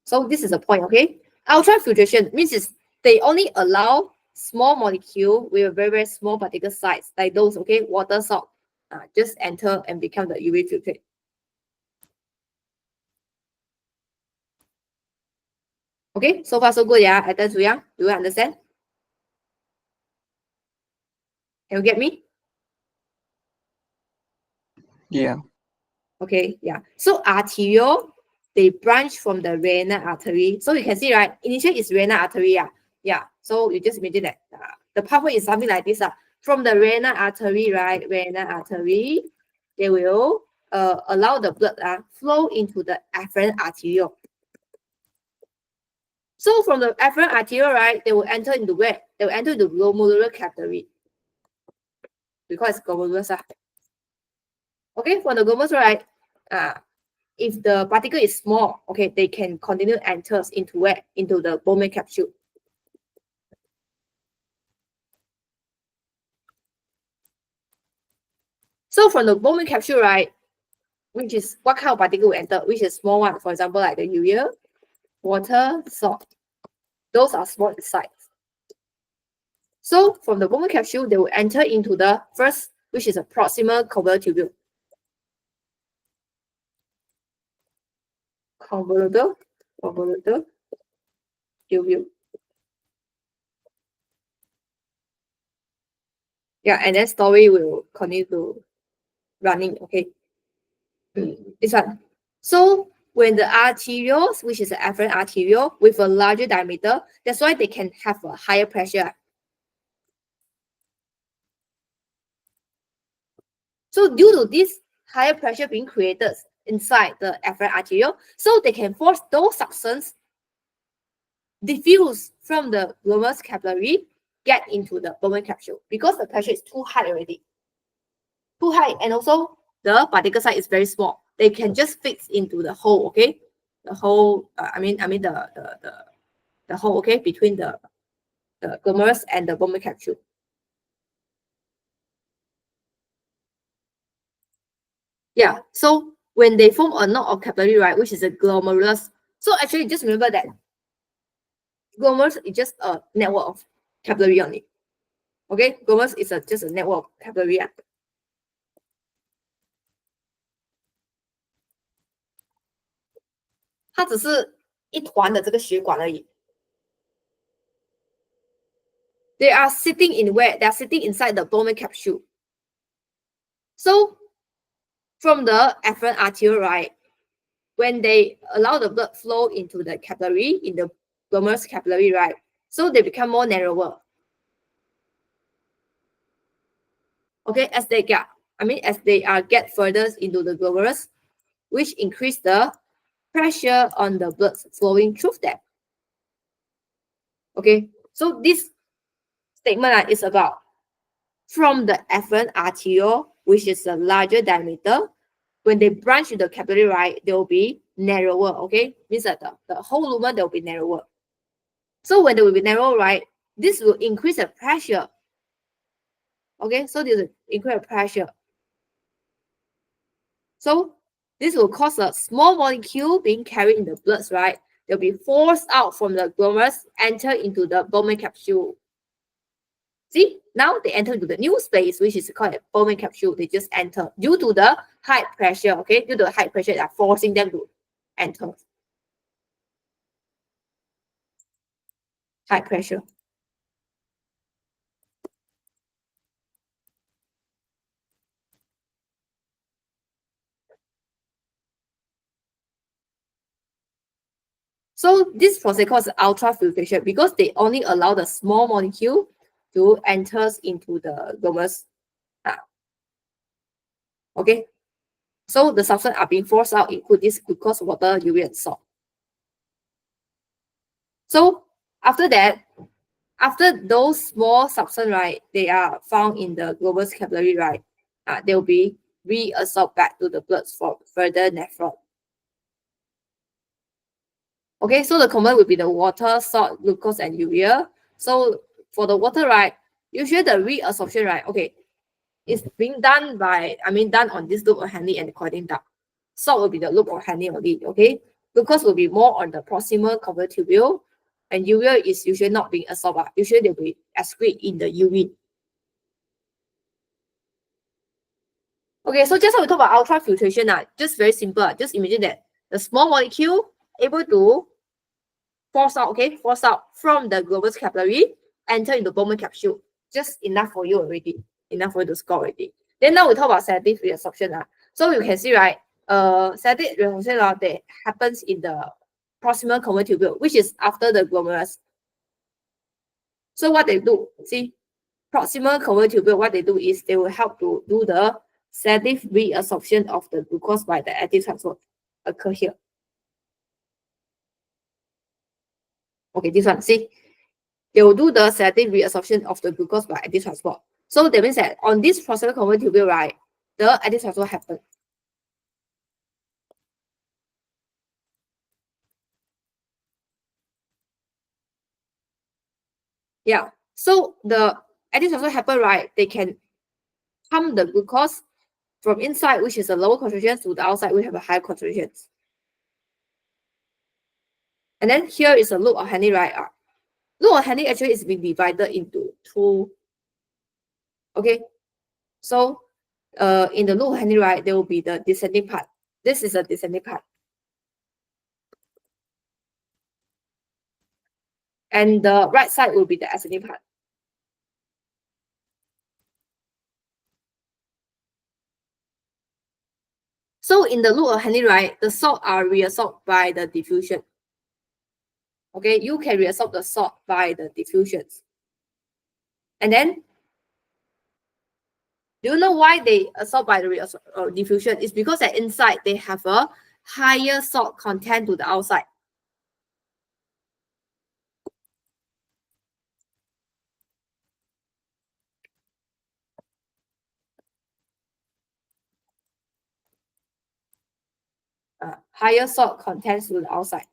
So this is the point, okay? Ultrafiltration means they only allow small molecule with a very, very small particle size, like those, okay, water, salt, just enter and become the UV filtrate. Okay, so far so good, yeah. Attention, Zhu Yang, do you understand? Can you get me? Yeah. Okay, yeah. So arteriole, they branch from the renal artery. So you can see, right? Initially it's renal artery, yeah. Yeah. So you just imagine that the pathway is something like this. From the renal artery, right? Renal artery, they will allow the blood flow into the afferent arteriole. So from the afferent arteriole, right, they will enter into where? They will enter the glomerular capillary. Because it's glomerulus. Okay, from the glomerulus, right? If the particle is small, okay, they can continue enters into where? Into the Bowman capsule. So from the Bowman capsule, right, which is what kind of particle will enter, which is small one, for example, like the urea, water, salt. Those are small in size. So from the Bowman capsule, they will enter into the first, which is a proximal convoluted tubule. Convoluted tubule. Yeah, and then story will continue to running, okay. This one. So when the arterioles, which is the afferent arteriole with a larger diameter, that's why they can have a higher pressure. So due to this higher pressure being created inside the afferent arteriole, so they can force those substances diffuse from the glomerulus capillary get into the Bowman capsule because the pressure is too high already. Too high, and also the particle size is very small. They can just fix into the hole, okay? The hole, I mean the hole, okay, between the glomerulus and the Bowman capsule. Yeah, so when they form a knot of capillary, right, which is a glomerulus. So actually, just remember that glomerulus is just a network of capillary only. Okay, glomerulus is just a network of capillary. 它只是一团的这个血管而已。They are sitting in where? They are sitting inside the Bowman capsule. So from the afferent arteriole, right, when they allow the blood flow into the capillary, in the glomerulus capillary, right, so they become more narrower. Okay, as they get, as they get further into the glomerulus, which increase the pressure on the blood flowing through them. Okay, so this statement is about from the afferent arteriole, which is a larger diameter, when they branch to the capillary, right, they will be narrower. Okay, means that the whole lumen they will be narrower. So when they will be narrow, right, this will increase the pressure. Okay, so this will increase the pressure. So this will cause a small molecule being carried in the blood, right? They'll be forced out from the glomerulus, enter into the Bowman capsule. See, now they enter into the new space, which is called a Bowman capsule. They just enter due to the high pressure, okay? Due to the high pressure, they are forcing them to enter. High pressure. So this process called ultrafiltration because they only allow the small molecule to enter into the glomerulus. Okay, so the substance are being forced out include this glucose, water, urea, and salt. So after that, after those small substance, right, they are found in the glomerulus capillary, right, they will be reabsorbed back to the blood for further nephron. Okay, so the common will be the water, salt, glucose, and urea. So for the water, right, usually the reabsorption, right, okay, is being done by, done on this loop of Henle and Corydon duct. Salt will be the loop of Henle only, okay? Glucose will be more on the proximal convoluted tubule. and urea is usually not being absorbed. Usually they'll be excreted in the urine. Okay, so just now we talk about ultrafiltration. Just very simple. Just imagine that the small molecule able to force out from the glomerulus capillary, enter into Bowman capsule. Just enough for you already. Enough for you to score already. Then now we talk about sedative reabsorption. So you can see, right? Sedative reabsorption that happens in the proximal convoluted tubule, which is after the glomerulus. So what they do, see, proximal convoluted tubule, what they do is they will help to do the sedative reabsorption of the glucose by the active transport occur here. Okay, this one, see, they will do the sedative reabsorption of the glucose by active transport. So that means that on this proximal convoluted tubule, right, the active transport happens. Yeah, so the active transport happen, right, they can pump the glucose from inside, which is a lower concentration, to the outside, we have a higher concentration. And then here is a loop of Henle, right? Loop of Henle actually is being divided into two. Okay, so in the loop of Henle, right, there will be the descending part. This is a descending part. And the right side will be the ascending part. So in the loop of Henle, right, the salt are reabsorbed by the diffusion. Okay, you can reabsorb the salt by the diffusions. And then, do you know why they absorb by the diffusion? It's because that inside they have a higher salt content to the outside. Higher salt content to the outside.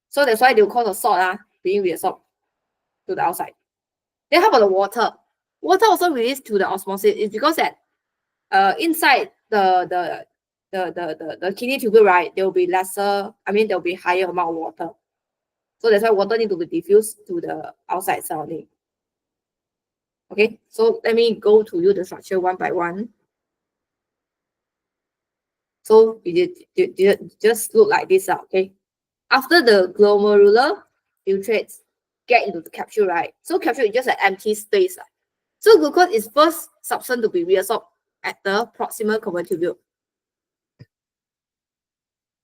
So that's why they will call the salt being reabsorbed to the outside. Then how about the water? Water also released to the osmosis. It's because that inside the kidney tubule, right, there will be lesser, there will be higher amount of water. So that's why water need to be diffused to the outside surrounding. Okay, so let me go to you the structure one by one. So it just look like this, okay? After the glomerular filtrates get into the capsule, right? So capsule is just an empty space. So glucose is first substance to be reabsorbed at the proximal convoluted tubule.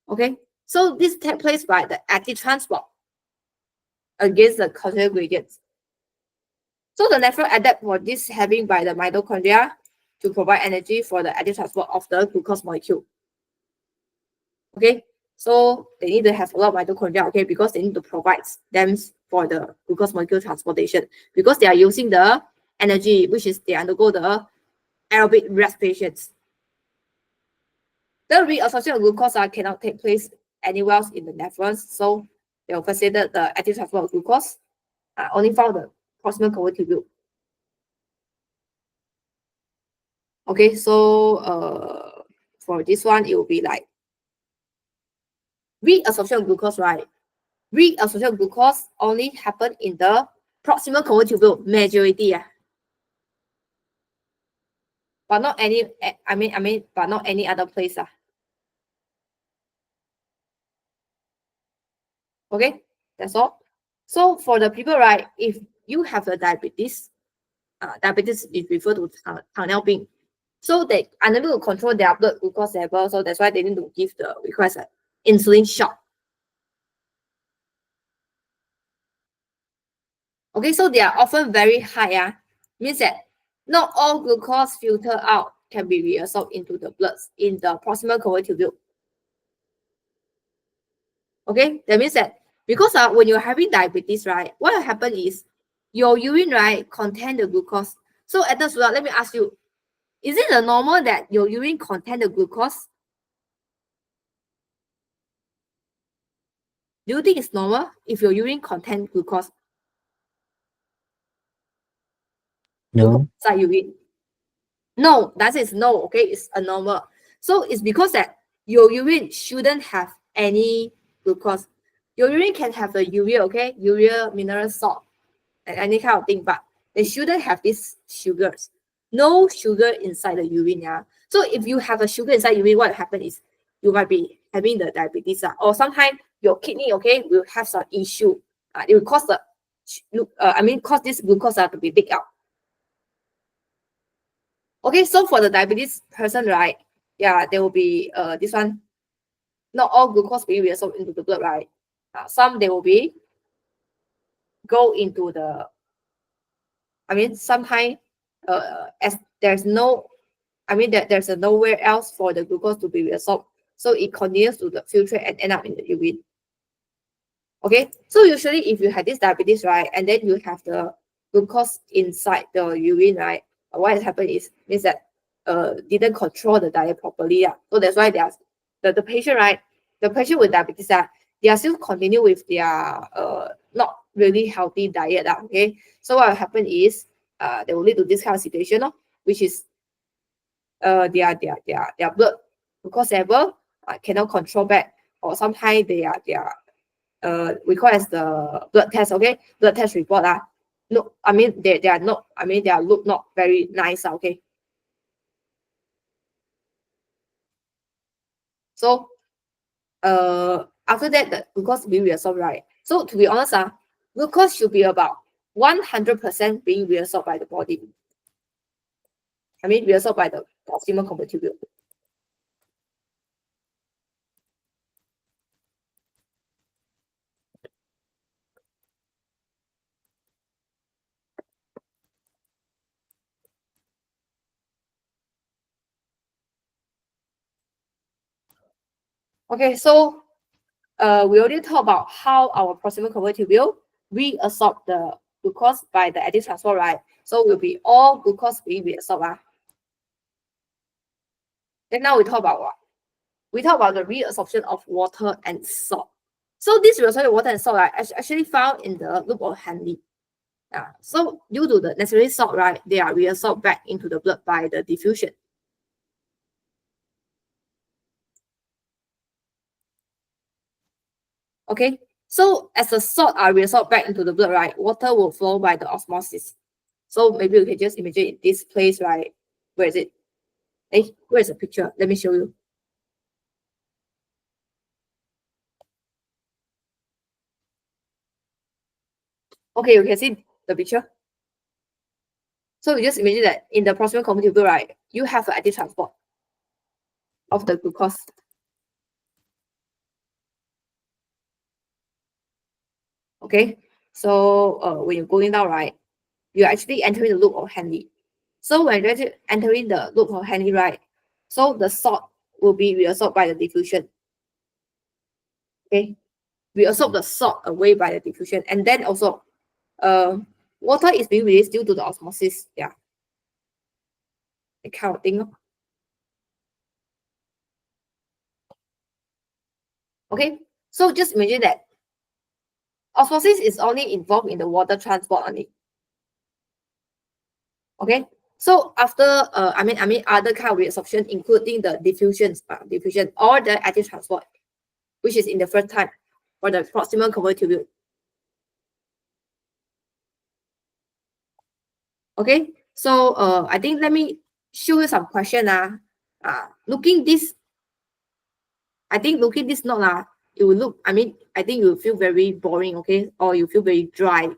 Okay, so this takes place by the active transport against the conjugate gradients. So the nephron adapt for this having by the mitochondria to provide energy for the active transport of the glucose molecule. Okay, so they need to have a lot of mitochondria, okay, because they need to provide them for the glucose molecule transportation, because they are using the energy, which is they undergo the aerobic respirations. The reabsorption of glucose cannot take place anywhere else in the nephrons, so they will facilitate the active transport of glucose only found the proximal convoluted tubule. Okay, so for this one, it will be like reabsorption of glucose, right? Reabsorption of glucose only happen in the proximal convoluted tubule, majority. But not any, but not any other place. Okay, that's all. So for the people, right, if you have a diabetes, diabetes is referred to糖尿病. So they are unable to control their blood glucose level, so that's why they need to give the request insulin shot. Okay, so they are often very high. Means that not all glucose filter out can be reabsorbed into the blood in the proximal convoluted tubule. Okay, that means that because when you're having diabetes, right, what will happen is your urine, right, contain the glucose. So at the result, let me ask you, is it normal that your urine contain the glucose? Do you think it's normal if your urine contain glucose? No. Inside urine? No, that is no, okay, it's abnormal. So it's because that your urine shouldn't have any glucose. Your urine can have the urea, okay? Urea, mineral salt, and any kind of thing, but they shouldn't have these sugars. No sugar inside the urine, yeah. So if you have a sugar inside urine, what happens is you might be having the diabetes, or sometimes your kidney, okay, will have some issue. It will cause the, cause this glucose to be leaked out. Okay, so for the diabetes person, right? Yeah, there will be this one. Not all glucose being reabsorbed into the blood, right? Some they will be go into the. Sometimes as there's no, there's a nowhere else for the glucose to be reabsorbed, so it continues to the filtrate and end up in the urine. Okay, so usually if you have this diabetes, right, and then you have the glucose inside the urine, right, what has happened is means that didn't control the diet properly. So that's why there's the patient, right, the patient with diabetes, they are still continue with their not really healthy diet. Okay, so what will happen is they will lead to this kind of situation, which is their blood glucose level cannot control back, or sometimes they are we call as the blood test, okay? Blood test report. No, they are not, they are look not very nice, okay? So after that, the glucose being reabsorbed, right? So to be honest, glucose should be about 100% being reabsorbed by the body. Reabsorbed by the proximal convoluted tubule. Okay, so we already talked about how our proximal convoluted tubule reabsorb the glucose by the active transport, right? So will be all glucose being reabsorbed. Then now we talk about what? We talk about the reabsorption of water and salt. So this reabsorption of water and salt, right, actually found in the loop of Henle. So due to the necessary salt, right, they are reabsorbed back into the blood by the diffusion. Okay, so as the salt are reabsorbed back into the blood, right, water will flow by the osmosis. So maybe you can just imagine this place, right? Where is it? Hey, where's the picture? Let me show you. Okay, you can see the picture. So you just imagine that in the proximal convoluted tubule, right, you have an active transport of the glucose. Okay, so when you're going down, right, you're actually entering the loop of Henle. So when you're entering the loop of Henle, right, so the salt will be reabsorbed by the diffusion. Okay, reabsorb the salt away by the diffusion, and then also water is being released due to the osmosis. Yeah, that kind of thing. Okay, so just imagine that osmosis is only involved in the water transport only. Okay, so after other kind of reabsorption, including the diffusion or the active transport, which is in the first time for the proximal convoluted tubule. Okay, so I think let me show you some question. Looking this note, it will look, I think you will feel very boring, okay, or you feel very dry.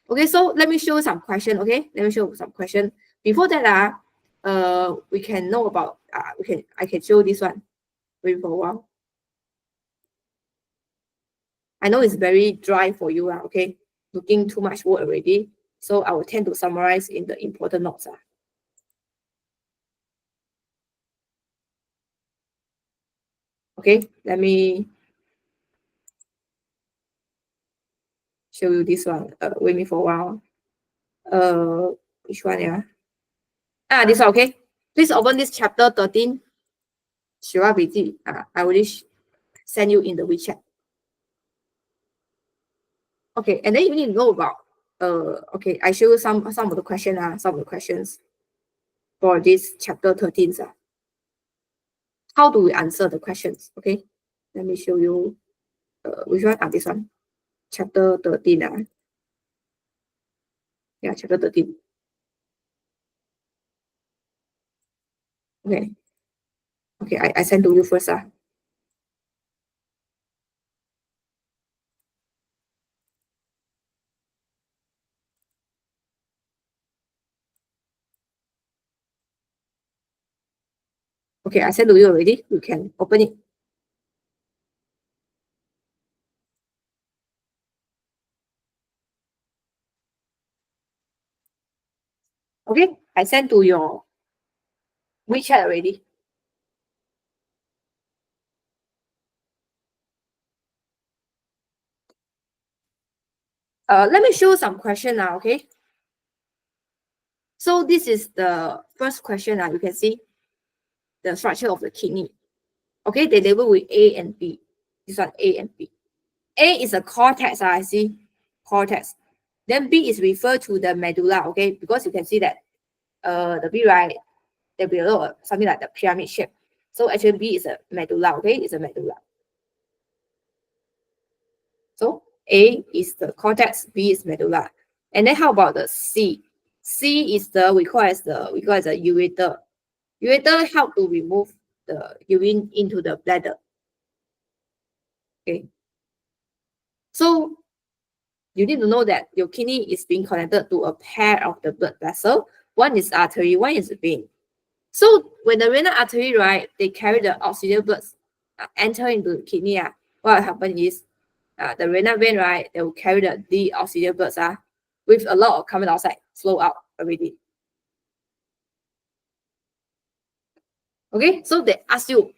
Okay, so let me show you some question. Okay, let me show you some question. Before that, we can know about I can show this one. Wait for a while. I know it's very dry for you, okay, looking too much word already. So I will tend to summarize in the important notes. Okay, let me show you this one. Wait me for a while. Which one? Yeah. This one. Okay. Please open this chapter 13. I will send you in the WeChat. Okay, and then you need to know about. Okay, I show you some of the questions. Some of the questions for this chapter 13. How do we answer the questions? Okay, let me show you which one? This one. Chapter 13. Yeah, chapter 13. Okay. Okay, I send to you first. Okay, I sent to you already. You can open it. Okay, I sent to your WeChat already. Let me show some question now, okay? So this is the first question now. You can see the structure of the kidney. Okay, they label with A and B. This one A and B. A is a cortex, I see cortex. Then B is referred to the medulla, okay? Because you can see that the B, right, there'll be a lot of something like the pyramid shape. So actually B is a medulla, okay? It's a medulla. So A is the cortex, B is medulla. And then how about the C? C is the we call as the ureter. Ureter help to remove the urine into the bladder. Okay. So you need to know that your kidney is being connected to a pair of the blood vessel. One is artery, one is vein. So when the renal artery, right, they carry the auxiliary blood enter into the kidney. What will happen is the renal vein, right, they will carry the auxiliary blood with a lot of carbon dioxide flow out already. Okay, so they ask you,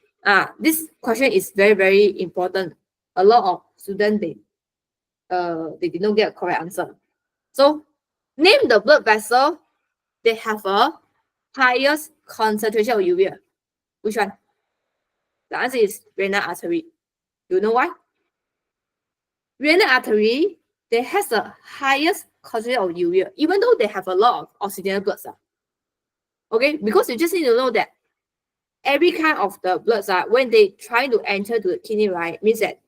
this question is very, very important. A lot of students, they did not get a correct answer. So name the blood vessel, they have a highest concentration of urea. Which one? The answer is renal artery. Do you know why? Renal artery, they has the highest concentration of urea, even though they have a lot of oxygenated blood. Okay, because you just need to know that every kind of the blood when they try to enter to the kidney, right, means that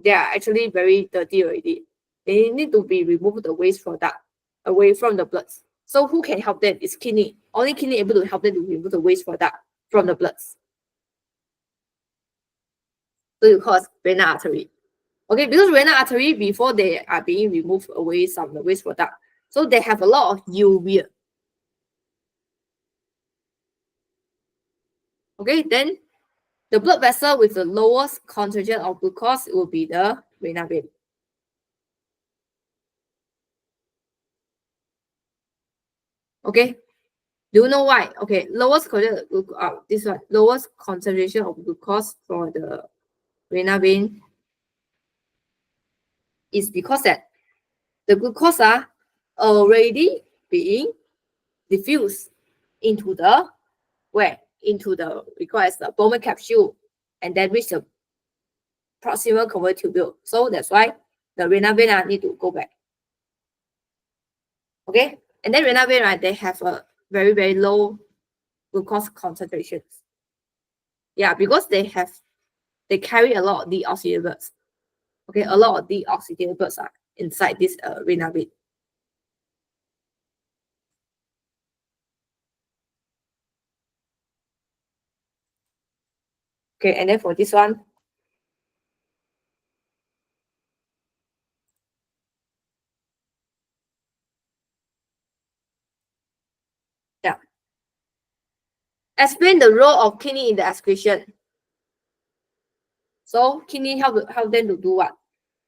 they are actually very dirty already. They need to be removed the waste product away from the blood. So who can help them? It's kidney. Only kidney able to help them to remove the waste product from the blood. So you call it renal artery. Okay, because renal artery, before they are being removed away some of the waste product, so they have a lot of urea. Okay, then the blood vessel with the lowest concentration of glucose will be the renal vein. Okay, do you know why? Okay, lowest this one, lowest concentration of glucose for the renal vein is because that the glucose are already being diffused into the where? Into the requires the Bowman capsule and then reach the proximal convoluted tubule. So that's why the renal vein need to go back. Okay, and then renal vein, right, they have a very, very low glucose concentrations. Yeah, because they carry a lot of deoxyribonucleic. Okay, a lot of deoxyribonucleics are inside this renal vein. Okay, and then for this one, yeah. Explain the role of kidney in the excretion. So kidney help them to do what?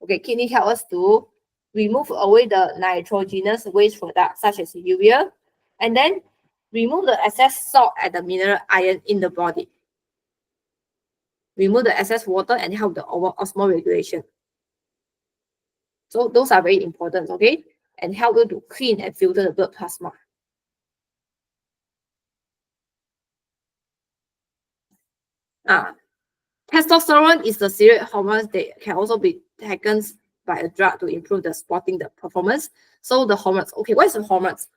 Okay, kidney help us to remove away the nitrogenous waste product such as urea, and then remove the excess salt and the mineral iron in the body. Remove the excess water and help the osmotic regulation. So those are very important, okay? And help you to clean and filter the blood plasma. Testosterone is the steroid hormone that can also be taken by a drug to improve the sporting the performance. So the hormones, okay, what is the hormones?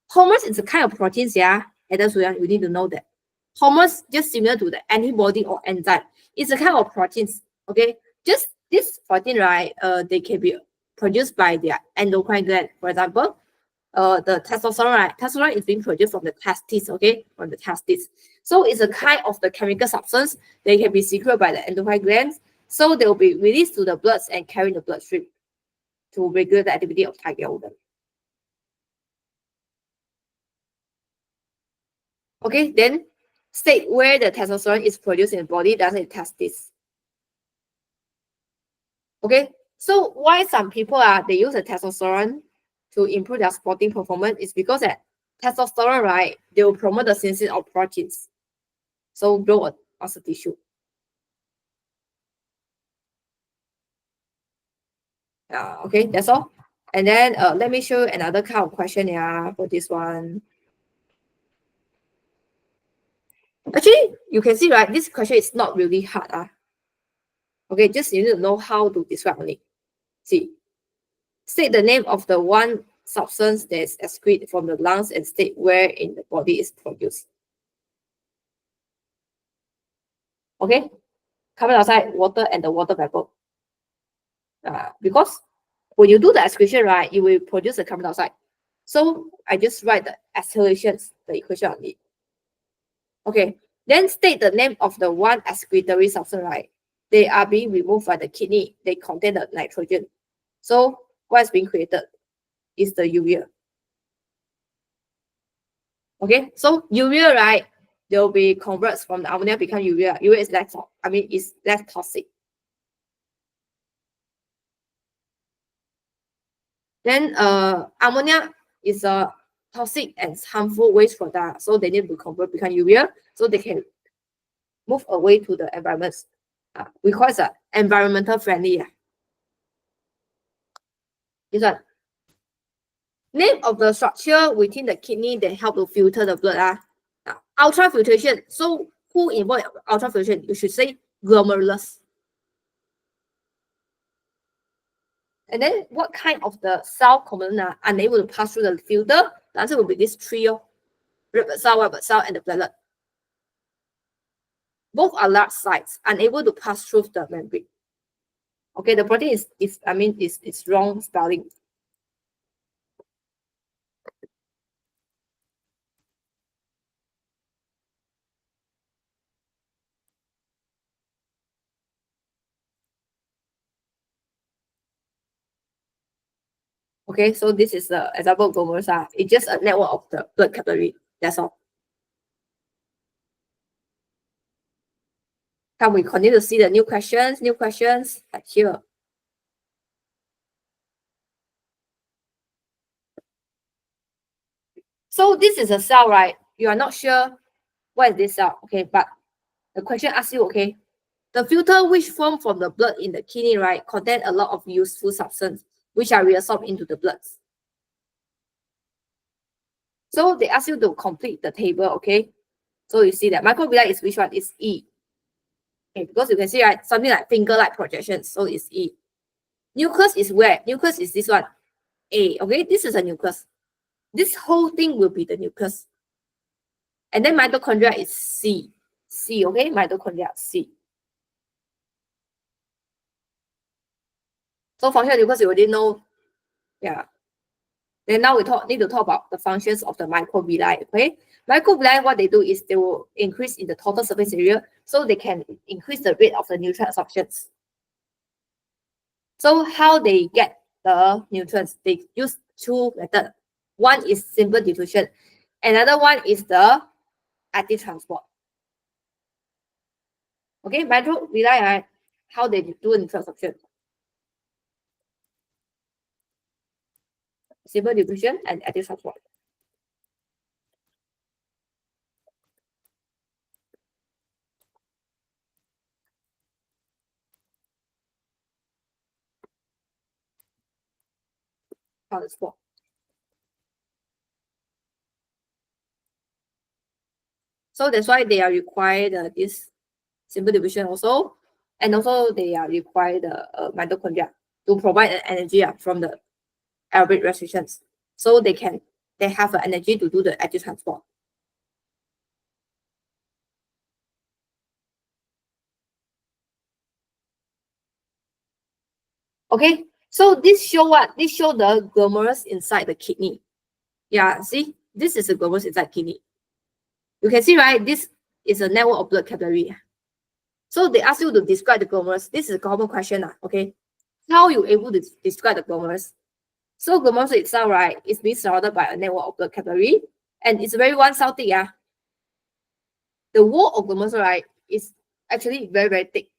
Hormones is a kind of proteins, yeah. And that's why you need to know that. Hormones just similar to the antibody or enzyme. It's a kind of proteins, okay? Just this protein, right, they can be produced by the endocrine gland. For example, the testosterone, right? Testosterone is being produced from the testes, okay, from the testes. So it's a kind of the chemical substance. They can be secreted by the endocrine glands. So they will be released to the blood and carry the bloodstream to regulate the activity of Thyroid organ. Okay, then state where the testosterone is produced in the body, that's the testes. Okay, so why some people they use the testosterone to improve their sporting performance is because that testosterone, right, they will promote the synthesis of proteins. So grow a muscle tissue. Okay, that's all. And then let me show you another kind of question for this one. Actually, you can see, right, this question is not really hard. Okay, just you need to know how to describe only. See, state the name of the one substance that is excreted from the lungs and state where in the body is produced. Okay, carbon dioxide, water, and the water vapor. Because when you do the excretion, right, you will produce the carbon dioxide. So I just write the exhalations, the equation on it. Okay, then state the name of the one excretory substance, right? They are being removed by the kidney. They contain the nitrogen. So what is being created is the urea. Okay, so urea, right, they will be converted from the ammonia become urea. Urea is less, is less toxic. Then ammonia is a toxic and harmful waste product, so they need to convert become urea so they can move away to the environment. We call it environmental friendly. This one. Name of the structure within the kidney that help to filter the blood. Ultrafiltration. So who involved ultrafiltration? You should say glomerulus. And then what kind of the cell component are unable to pass through the filter? The answer will be this trio: red blood cell, white blood cell, and the platelet. Both are large size, unable to pass through the membrane. Okay, the protein is wrong spelling. Okay, so this is the example of glomerulus. It's just a network of the blood capillary. That's all. Can we continue to see the new questions? New questions like here. So this is a cell, right? You are not sure what is this cell, okay? But the question asks you, okay, the filter which form from the blood in the kidney, right, contain a lot of useful substance which are reabsorbed into the blood. So they ask you to complete the table, okay? So you see that microvilli is which one? Is E. Okay, because you can see, right, something like finger-like projection, so it's E. Nucleus is where? Nucleus is this one, A, okay? This is a nucleus. This whole thing will be the nucleus. And then mitochondria is C. C, okay? Mitochondria, C. So functional nucleus, you already know. Yeah. Then now we need to talk about the functions of the microvilli, okay? Microvilli, what they do is they will increase in the total surface area so they can increase the rate of the nutrient absorptions. So how they get the nutrients? They use two methods. One is simple diffusion. Another one is the active transport. Okay, microvilli, right? How they do nutrient absorption? Simple diffusion and active transport. Transport. So that's why they are required this simple division also, and also they are required the mitochondria to provide the energy from the aerobic restrictions, so they have the energy to do the active transport. Okay, so this show what? This show the glomerulus inside the kidney. Yeah, see, this is the glomerulus inside kidney. You can see, right? This is a network of blood capillary. So they ask you to describe the glomerulus. This is a common question, okay? How you able to describe the glomerulus? So glomerulus itself, right, is being surrounded by a network of blood capillary, and it's very one-cell thick, yeah. The wall of glomerulus, right, is actually very, very thick.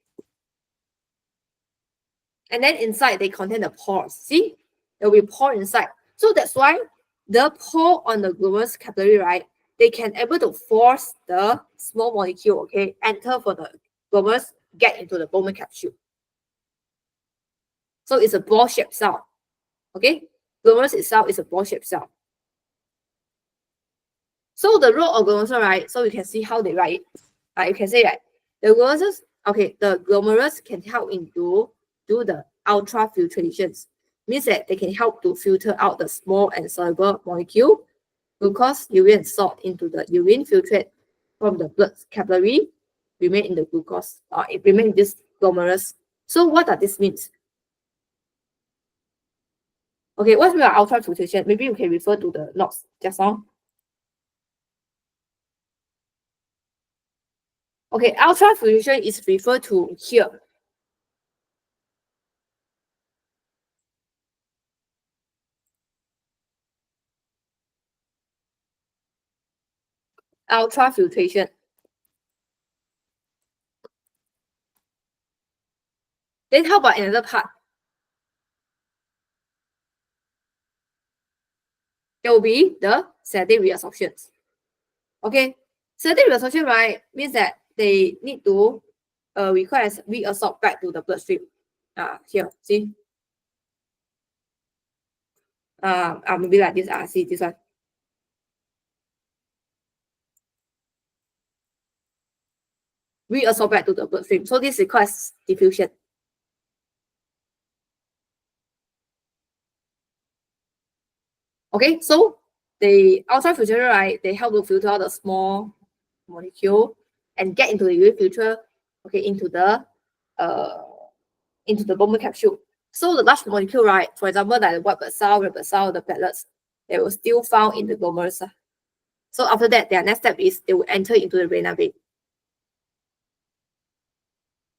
And then inside, they contain the pores. See? There will be pore inside. So that's why the pore on the glomerulus capillary, right, they can able to force the small molecule, okay, enter for the glomerulus, get into the Bowman capsule. So it's a ball-shaped cell, okay? Glomerulus itself is a ball-shaped cell. So the role of glomerulus, right, so you can see how they write it. You can say that the glomerulus, okay, the glomerulus can help into do the ultrafiltrations. Means that they can help to filter out the small and soluble molecule, glucose, urine, and salt into the urine filtrate from the blood capillary, remain in the glucose, it remain in this glomerulus. So what does this mean? Okay, what's mean by ultrafiltration? Maybe you can refer to the notes just now. Okay, ultrafiltration is referred to here. Ultrafiltration. Then how about another part? There will be the sedative reabsorptions. Okay, sedative reabsorption, right, means that they need to requires reabsorb back to the bloodstream. Here, see? Maybe like this. See this one. Reabsorb back to the bloodstream. So this requires diffusion. Okay, so the ultrafiltration, right, they help to filter out the small molecule and get into the urine filter, okay, into the Bowman capsule. So the large molecule, right, for example, like the white blood cell, red blood cell, the platelets, they will still found in the glomerulus. So after that, their next step is they will enter into the renal vein.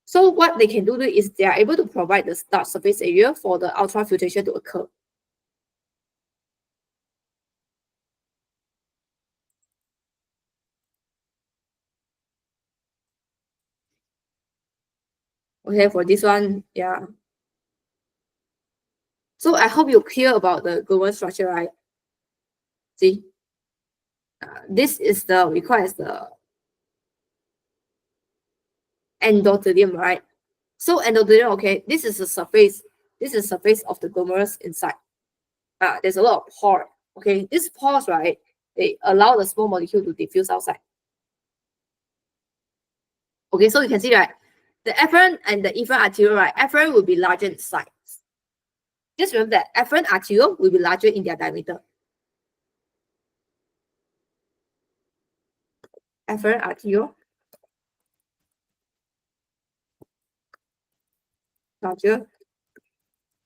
So what they can do is they are able to provide the starch surface area for the ultrafiltration to occur. Okay, for this one, yeah. So I hope you're clear about the glomerular structure, right? See, this is the requires the endothelium, right? So endothelium, okay, this is the surface. This is the surface of the glomerulus inside. There's a lot of pore. Okay, these pores, right, they allow the small molecule to diffuse outside. Okay, so you can see, right, the afferent and the efferent arteriole, right, afferent will be larger in size. Just remember that afferent arteriole will be larger in their diameter. Afferent arteriole larger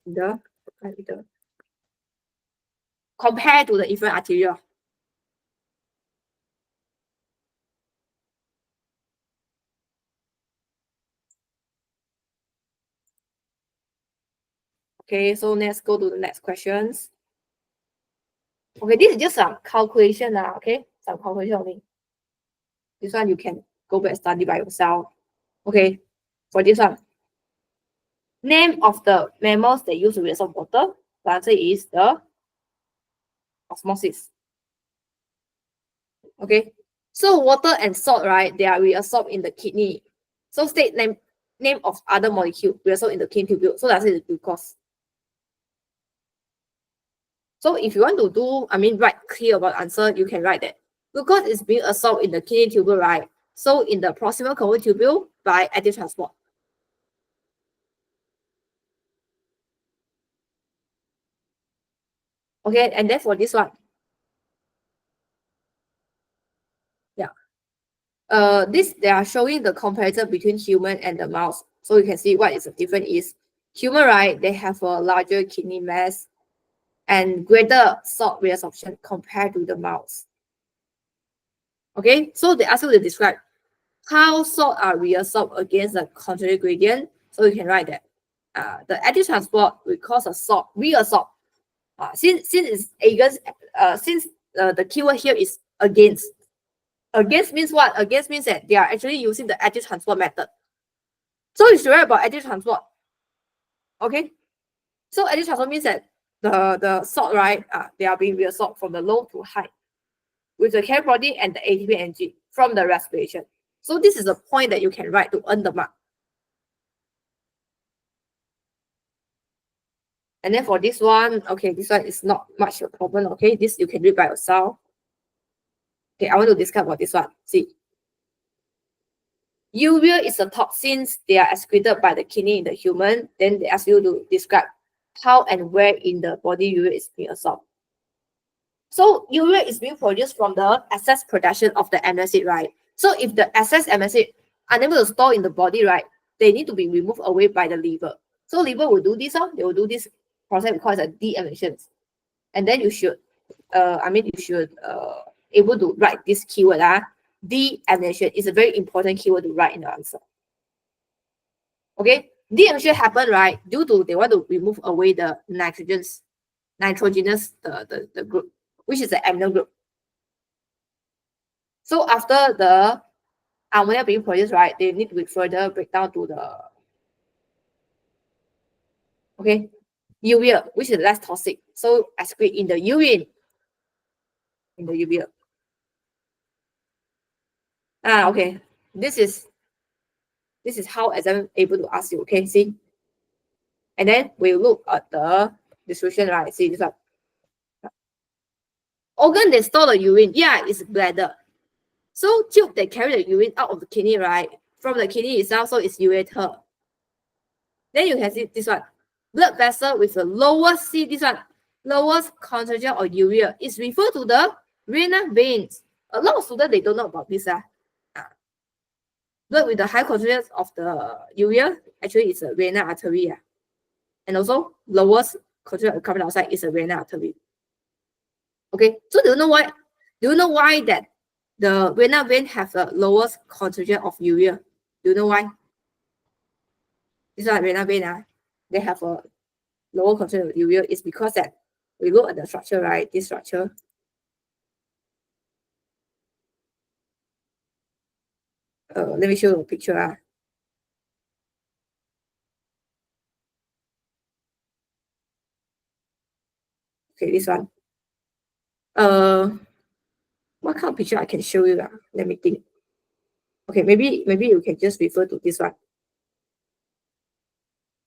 in the diameter compared to the efferent arteriole. Okay, so let's go to the next questions. Okay, this is just some calculation now, okay? Some calculation only. This one you can go back and study by yourself. Okay, for this one. Name of the mammals that use to reabsorb water. The answer is the osmosis. Okay, so water and salt, right, they are reabsorbed in the kidney. So state name of other molecule reabsorbed in the kidney tubule. So that's the glucose. So if you want to do, write clear about answer, you can write that. Glucose is being absorbed in the kidney tubule, right? So in the proximal convoluted tubule by active transport. Okay, and then for this one. Yeah. This they are showing the comparison between human and the mouse. So you can see what is the difference is Human, right, they have a larger kidney mass and greater salt reabsorption compared to the mouse. Okay, so they ask you to describe how salt are reabsorbed against the contrary gradient. So you can write that the active transport will cause a salt reabsorb. Since it's against, since the keyword here is against. Against means what? Against means that they are actually using the active transport method. So you should write about active transport. Okay, so active transport means that the salt, right, they are being reabsorbed from the low to high with the carrier protein and the ATP energy from the respiration. So this is a point that you can write to earn the mark. And then for this one, okay, this one is not much of a problem. Okay, this you can read by yourself. Okay, I want to discuss about this one. See, urea is a toxins. They are excreted by the kidney in the human. Then they ask you to describe how and where in the body urea is being absorbed. So urea is being produced from the excess production of the amino acid, right? So if the excess amino acid unable to store in the body, right, they need to be removed away by the liver. So liver will do this, they will do this process we call it a deamination. And then you should, able to write this keyword. Deamination is a very important keyword to write in the answer. Okay, deamination happen, right, due to they want to remove away the nitrogenous, the group, which is the amino group. So after the ammonia being produced, right, they need to further break down to the urea, which is less toxic. So excrete in the urine, in the urea. Okay, this is how exam able to ask you. Okay, see, and then we look at the distribution, right? See this one. Organ that store the urine, yeah, it's bladder. So tube that carry the urine out of the kidney, right, from the kidney itself, so it's ureter. Then you can see this one, blood vessel with the lowest, see this one, lowest concentration of urea is referred to the renal veins. A lot of students, they don't know about this. Blood with the high concentration of the urea actually is a renal artery. And also lowest concentration of carbon dioxide is a renal artery. Okay, so do you know why? Do you know why that the renal vein have the lowest concentration of urea? Do you know why? This one renal vein, they have a lower concentration of urea is because that we look at the structure, right? This structure. Let me show you a picture. Okay, this one. What kind of picture I can show you? Let me think. Okay, maybe you can just refer to this one.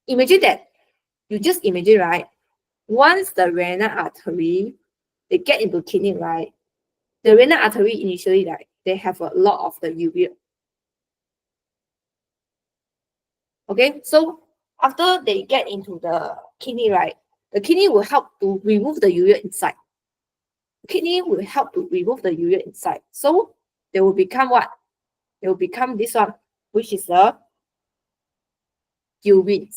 Imagine that. You just imagine, right? Once the renal artery, they get into kidney, right? The renal artery initially, right, they have a lot of the urea. Okay, so after they get into the kidney, right, the kidney will help to remove the urea inside. Kidney will help to remove the urea inside. So they will become what? They will become this one, which is the urine.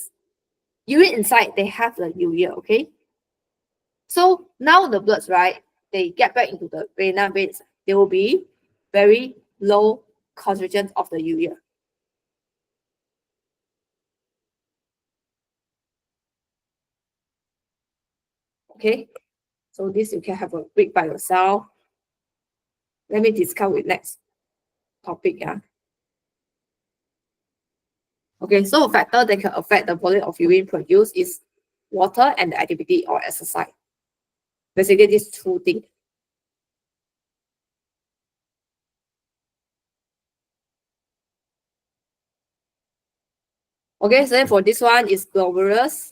Urine inside, they have the urea, okay? So now the bloods, right, they get back into the renal veins. There will be very low concentration of the urea. Okay, so this you can have a read by yourself. Let me discuss with next topic. Okay, so a factor that can affect the volume of urine produced is water and the activity or exercise. Basically, these two things. Okay, so then for this one is glomerulus.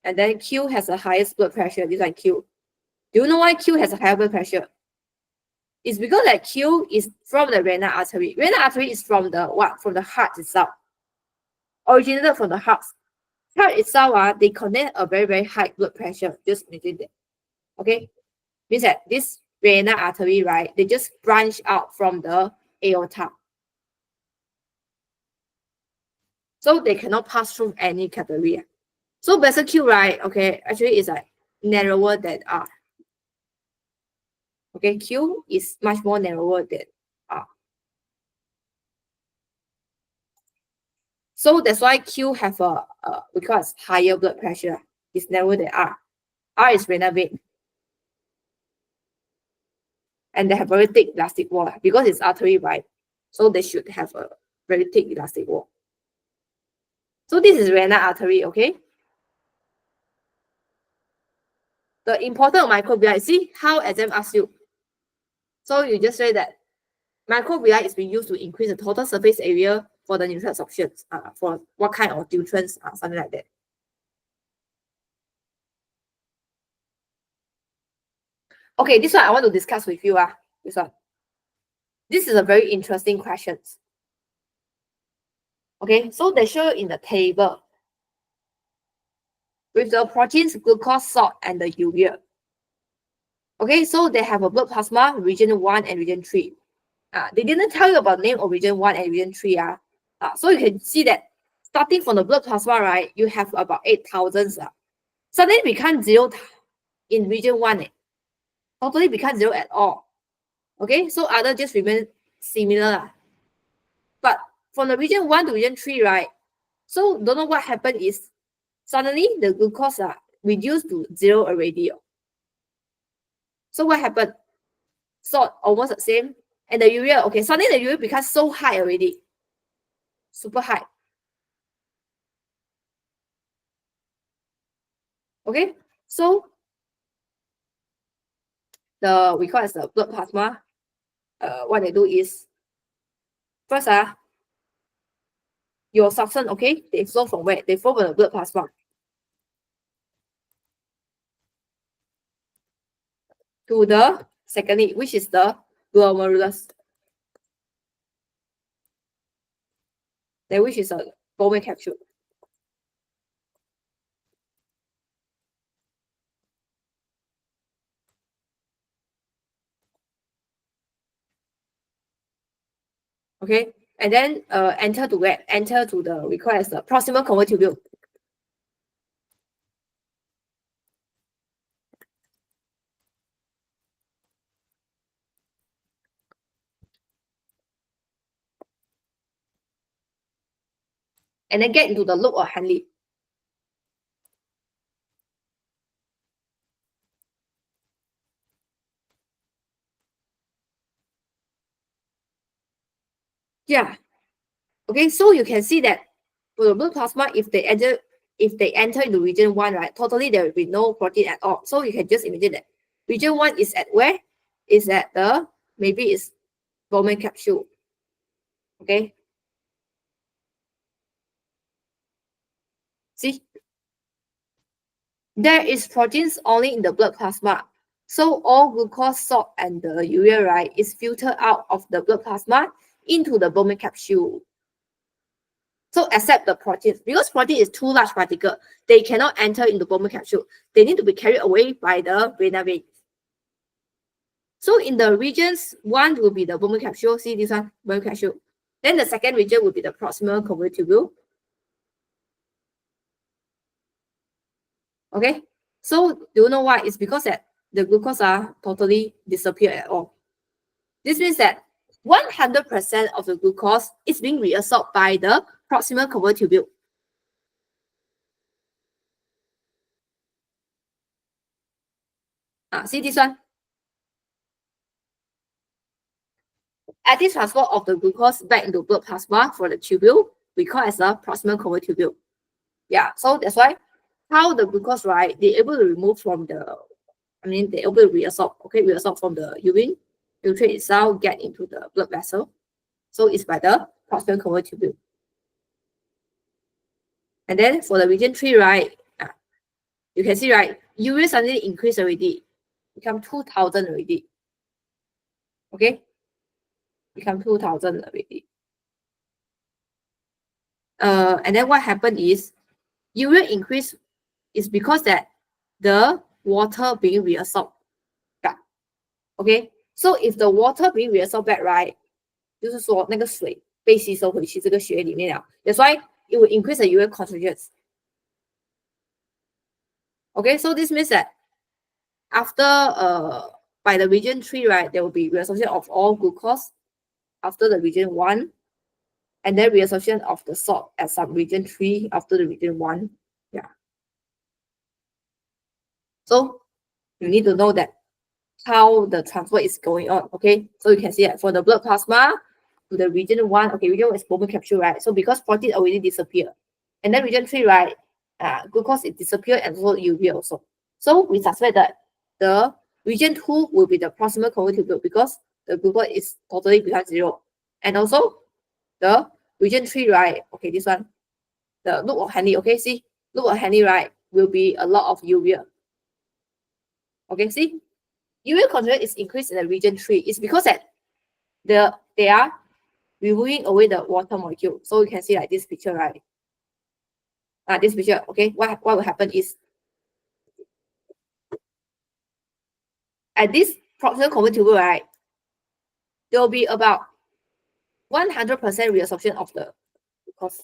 And then Q has the highest blood pressure. This one Q. Do you know why Q has a higher blood pressure? It's because that Q is from the renal artery. Renal artery is from the what? From the heart itself. Originated from the heart. Heart itself, they contain a very, very high blood pressure. Just imagine that. Okay? Means that this renal artery, right, they just branch out from the aorta. So they cannot pass through any category. So vessel Q, right? Okay, actually is like narrower than R. Okay, Q is much more narrower than R. So that's why Q have a because higher blood pressure. It's narrower than R. R is vena vein. And they have very thick elastic wall because it's artery, right? So they should have a very thick elastic wall. So this is vena artery, okay? The importance of microvilli, see how exam asks you. So you just say that microvilli is being used to increase the total surface area for the nutrient absorption, for what kind of nutrients, something like that. Okay, this one I want to discuss with you. This one. This is a very interesting question. Okay, so they show in the table with the proteins, glucose, salt, and the urea. Okay, so they have a blood plasma, region 1 and region 3. They didn't tell you about name of region 1 and region 3. So you can see that starting from the blood plasma, right, you have about 8,000. Suddenly become 0 in region 1. Totally become 0 at all. Okay, so other just remain similar. But from the region 1 to region 3, right, so don't know what happened is suddenly the glucose reduced to 0 already. So what happened? Salt almost the same. And the urea, okay, suddenly the urea becomes so high already. Super high. Okay, so we call as the blood plasma. What they do is first, your substance, okay, they flow from where? They flow from the blood plasma to the secondary, which is the glomerulus. Then which is a Bowman capsule. Okay, and then enter to where? Enter to the, we call as the proximal convoluted tubule. And then get into the loop of Henle. Yeah. Okay, so you can see that for the blood plasma, if they enter into region 1, right, totally there will be no protein at all. So you can just imagine that region 1 is at where? Is at the, maybe it's Bowman capsule. Okay. See? There is proteins only in the blood plasma. So all glucose, salt, and the urea, right, is filtered out of the blood plasma into the Bowman capsule. So except the proteins, because protein is too large particle, they cannot enter into Bowman capsule. They need to be carried away by the vena vein. So in the regions, 1 will be the Bowman capsule. See this one, Bowman capsule. Then the second region will be the proximal convoluted tubule. Okay, so do you know why? It's because that the glucose are totally disappear at all. This means that 100% of the glucose is being reabsorbed by the proximal convoluted tubule. See this one? Active transport of the glucose back into blood plasma for the tubule, we call as the proximal convoluted tubule. Yeah, so that's why how the glucose, right, they're able to remove from the, they're able to reabsorb, okay, reabsorb from the urine, nutrient itself, get into the blood vessel. So it's by the proximal convoluted tubule. And then for the region 3, right, you can see, right, urea suddenly increase already, become 2,000 already. Okay, become 2,000 already. And then what happened is urea increase is because that the water being reabsorbed back. Okay, so if the water being reabsorbed back, right, 就是说那个水被吸收回去这个血里面了。That's why it will increase the urea concentrations. Okay, so this means that after by the region 3, right, there will be reabsorption of all glucose after the region 1, and then reabsorption of the salt at some region 3 after the region 1. Yeah. So you need to know that how the transfer is going on. Okay, so you can see that for the blood plasma to the region 1, okay, region 1 is Bowman capsule, right? So because protein already disappeared, and then region 3, right, glucose it disappeared, and also urea also. So we suspect that the region 2 will be the proximal convoluted tubule because the glucose is totally become 0. And also the region 3, right, okay, this one, the loop of Henle, okay, see, loop of Henle, right, will be a lot of urea. Okay, see, urea concentration is increased in the region 3. It's because that they are removing away the water molecule. So you can see like this picture, right? This picture, okay, what will happen is at this proximal convoluted tubule, right, there will be about 100% reabsorption of the glucose.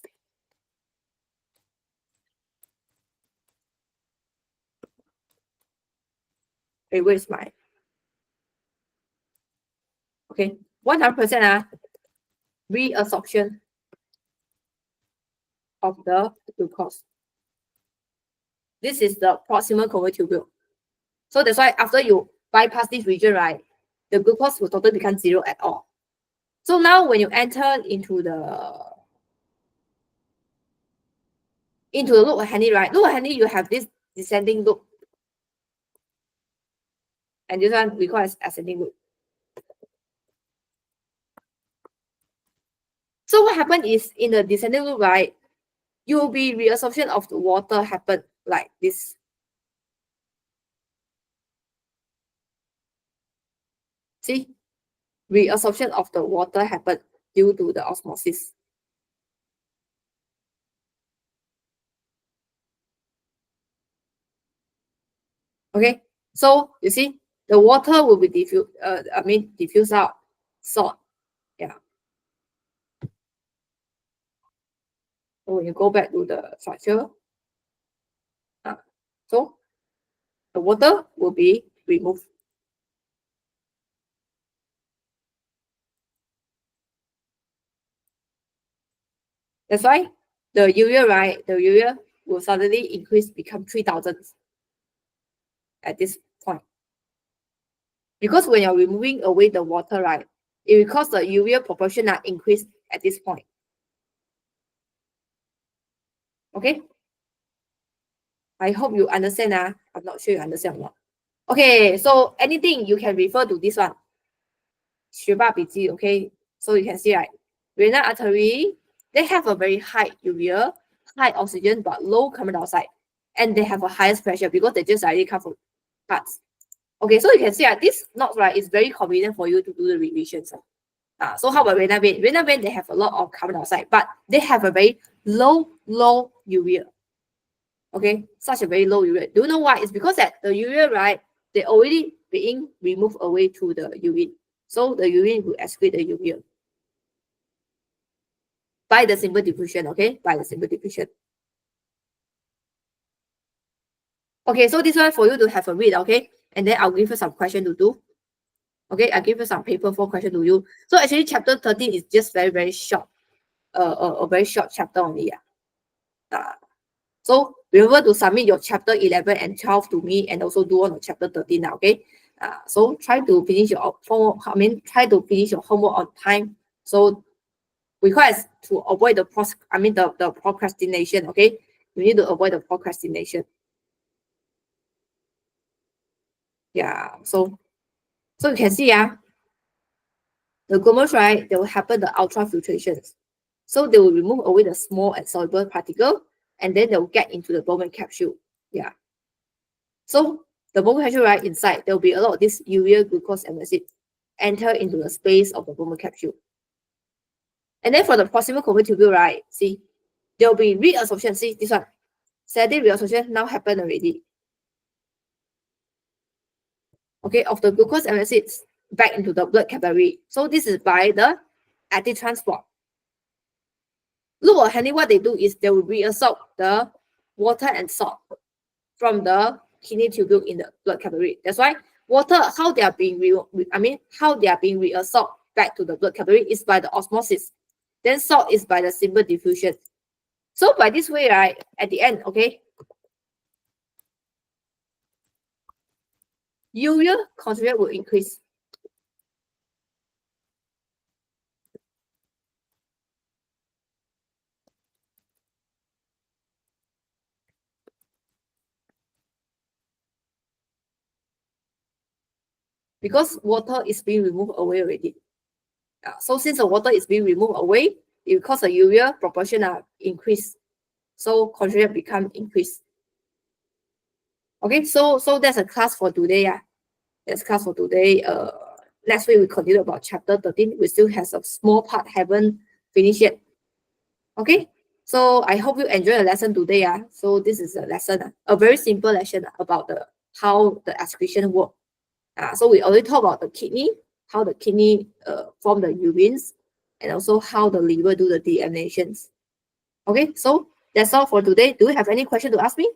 Okay, where's my? Okay, 100% reabsorption of the glucose. This is the proximal convoluted tubule. So that's why after you bypass this region, right, the glucose will totally become 0 at all. So now when you enter into the loop of Henle, right? Loop of Henle, you have this descending loop. And this one we call as ascending loop. So what happened is in the descending loop, right, you will be reabsorption of the water happen like this. See? Reabsorption of the water happen due to the osmosis. Okay, so you see the water will be diffused out salt. Yeah. So when you go back to the structure, so the water will be removed. That's why the urea, right? The urea will suddenly increase, become 3,000 at this point. Because when you're removing away the water, right, it will cause the urea proportion increase at this point. Okay? I hope you understand. I'm not sure you understand or not. Okay, so anything you can refer to this one. 学霸笔记, okay? So you can see, right? Renal artery, they have a very high urea, high oxygen, but low carbon dioxide. And they have a highest pressure because they just already come from parts. Okay, so you can see this knot, right, is very convenient for you to do the revisions. So how about renal vein? Renal vein, they have a lot of carbon dioxide, but they have a very low urea. Okay, such a very low urea. Do you know why? It's because that the urea, right, they already being removed away to the urine. So the urine will excrete the urea by the simple diffusion, okay? By the simple diffusion. Okay, so this one for you to have a read, okay? And then I'll give you some question to do. Okay, I'll give you some paper for question to you. So actually chapter 13 is just very short, a very short chapter only. So remember to submit your chapter 11 and 12 to me and also do on the chapter 13 now, okay? So try to finish your try to finish your homework on time. So requires to avoid the procrastination, okay? You need to avoid the procrastination. Yeah, so you can see, the glomerulus, right, they will happen the ultrafiltrations. So they will remove away the small and soluble particle, and then they will get into the Bowman capsule. Yeah. So the Bowman capsule, right, inside, there will be a lot of this urea glucose amino acid enter into the space of the Bowman capsule. And then for the proximal convoluted tubule, right, see, there will be reabsorption. See, this one, selective reabsorption now happen already. Okay, of the glucose amino acids back into the blood capillary. So this is by the active transport. loop or Henle, what they do is they will reabsorb the water and salt from the kidney tubule in the blood capillary. That's why water, how they are being reabsorbed back to the blood capillary is by the osmosis. Then salt is by the simple diffusion. So by this way, right, at the end, okay, urea concentration will increase. Because water is being removed away already. So since the water is being removed away, because the urea proportion are increased, so concentration become increased. Okay, so that's a class for today. Yeah, that's class for today. Next week we continue about chapter 13. We still have a small part haven't finished yet. Okay, so I hope you enjoy the lesson today. So this is a lesson, a very simple lesson about how the excretion work. So we already talked about the kidney, how the kidney form the urines, and also how the liver do the deaminations. Okay, so that's all for today. Do you have any question to ask me?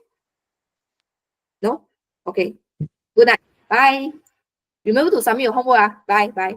No? Okay. Good night. Bye. Remember to submit your homework. Bye. Bye.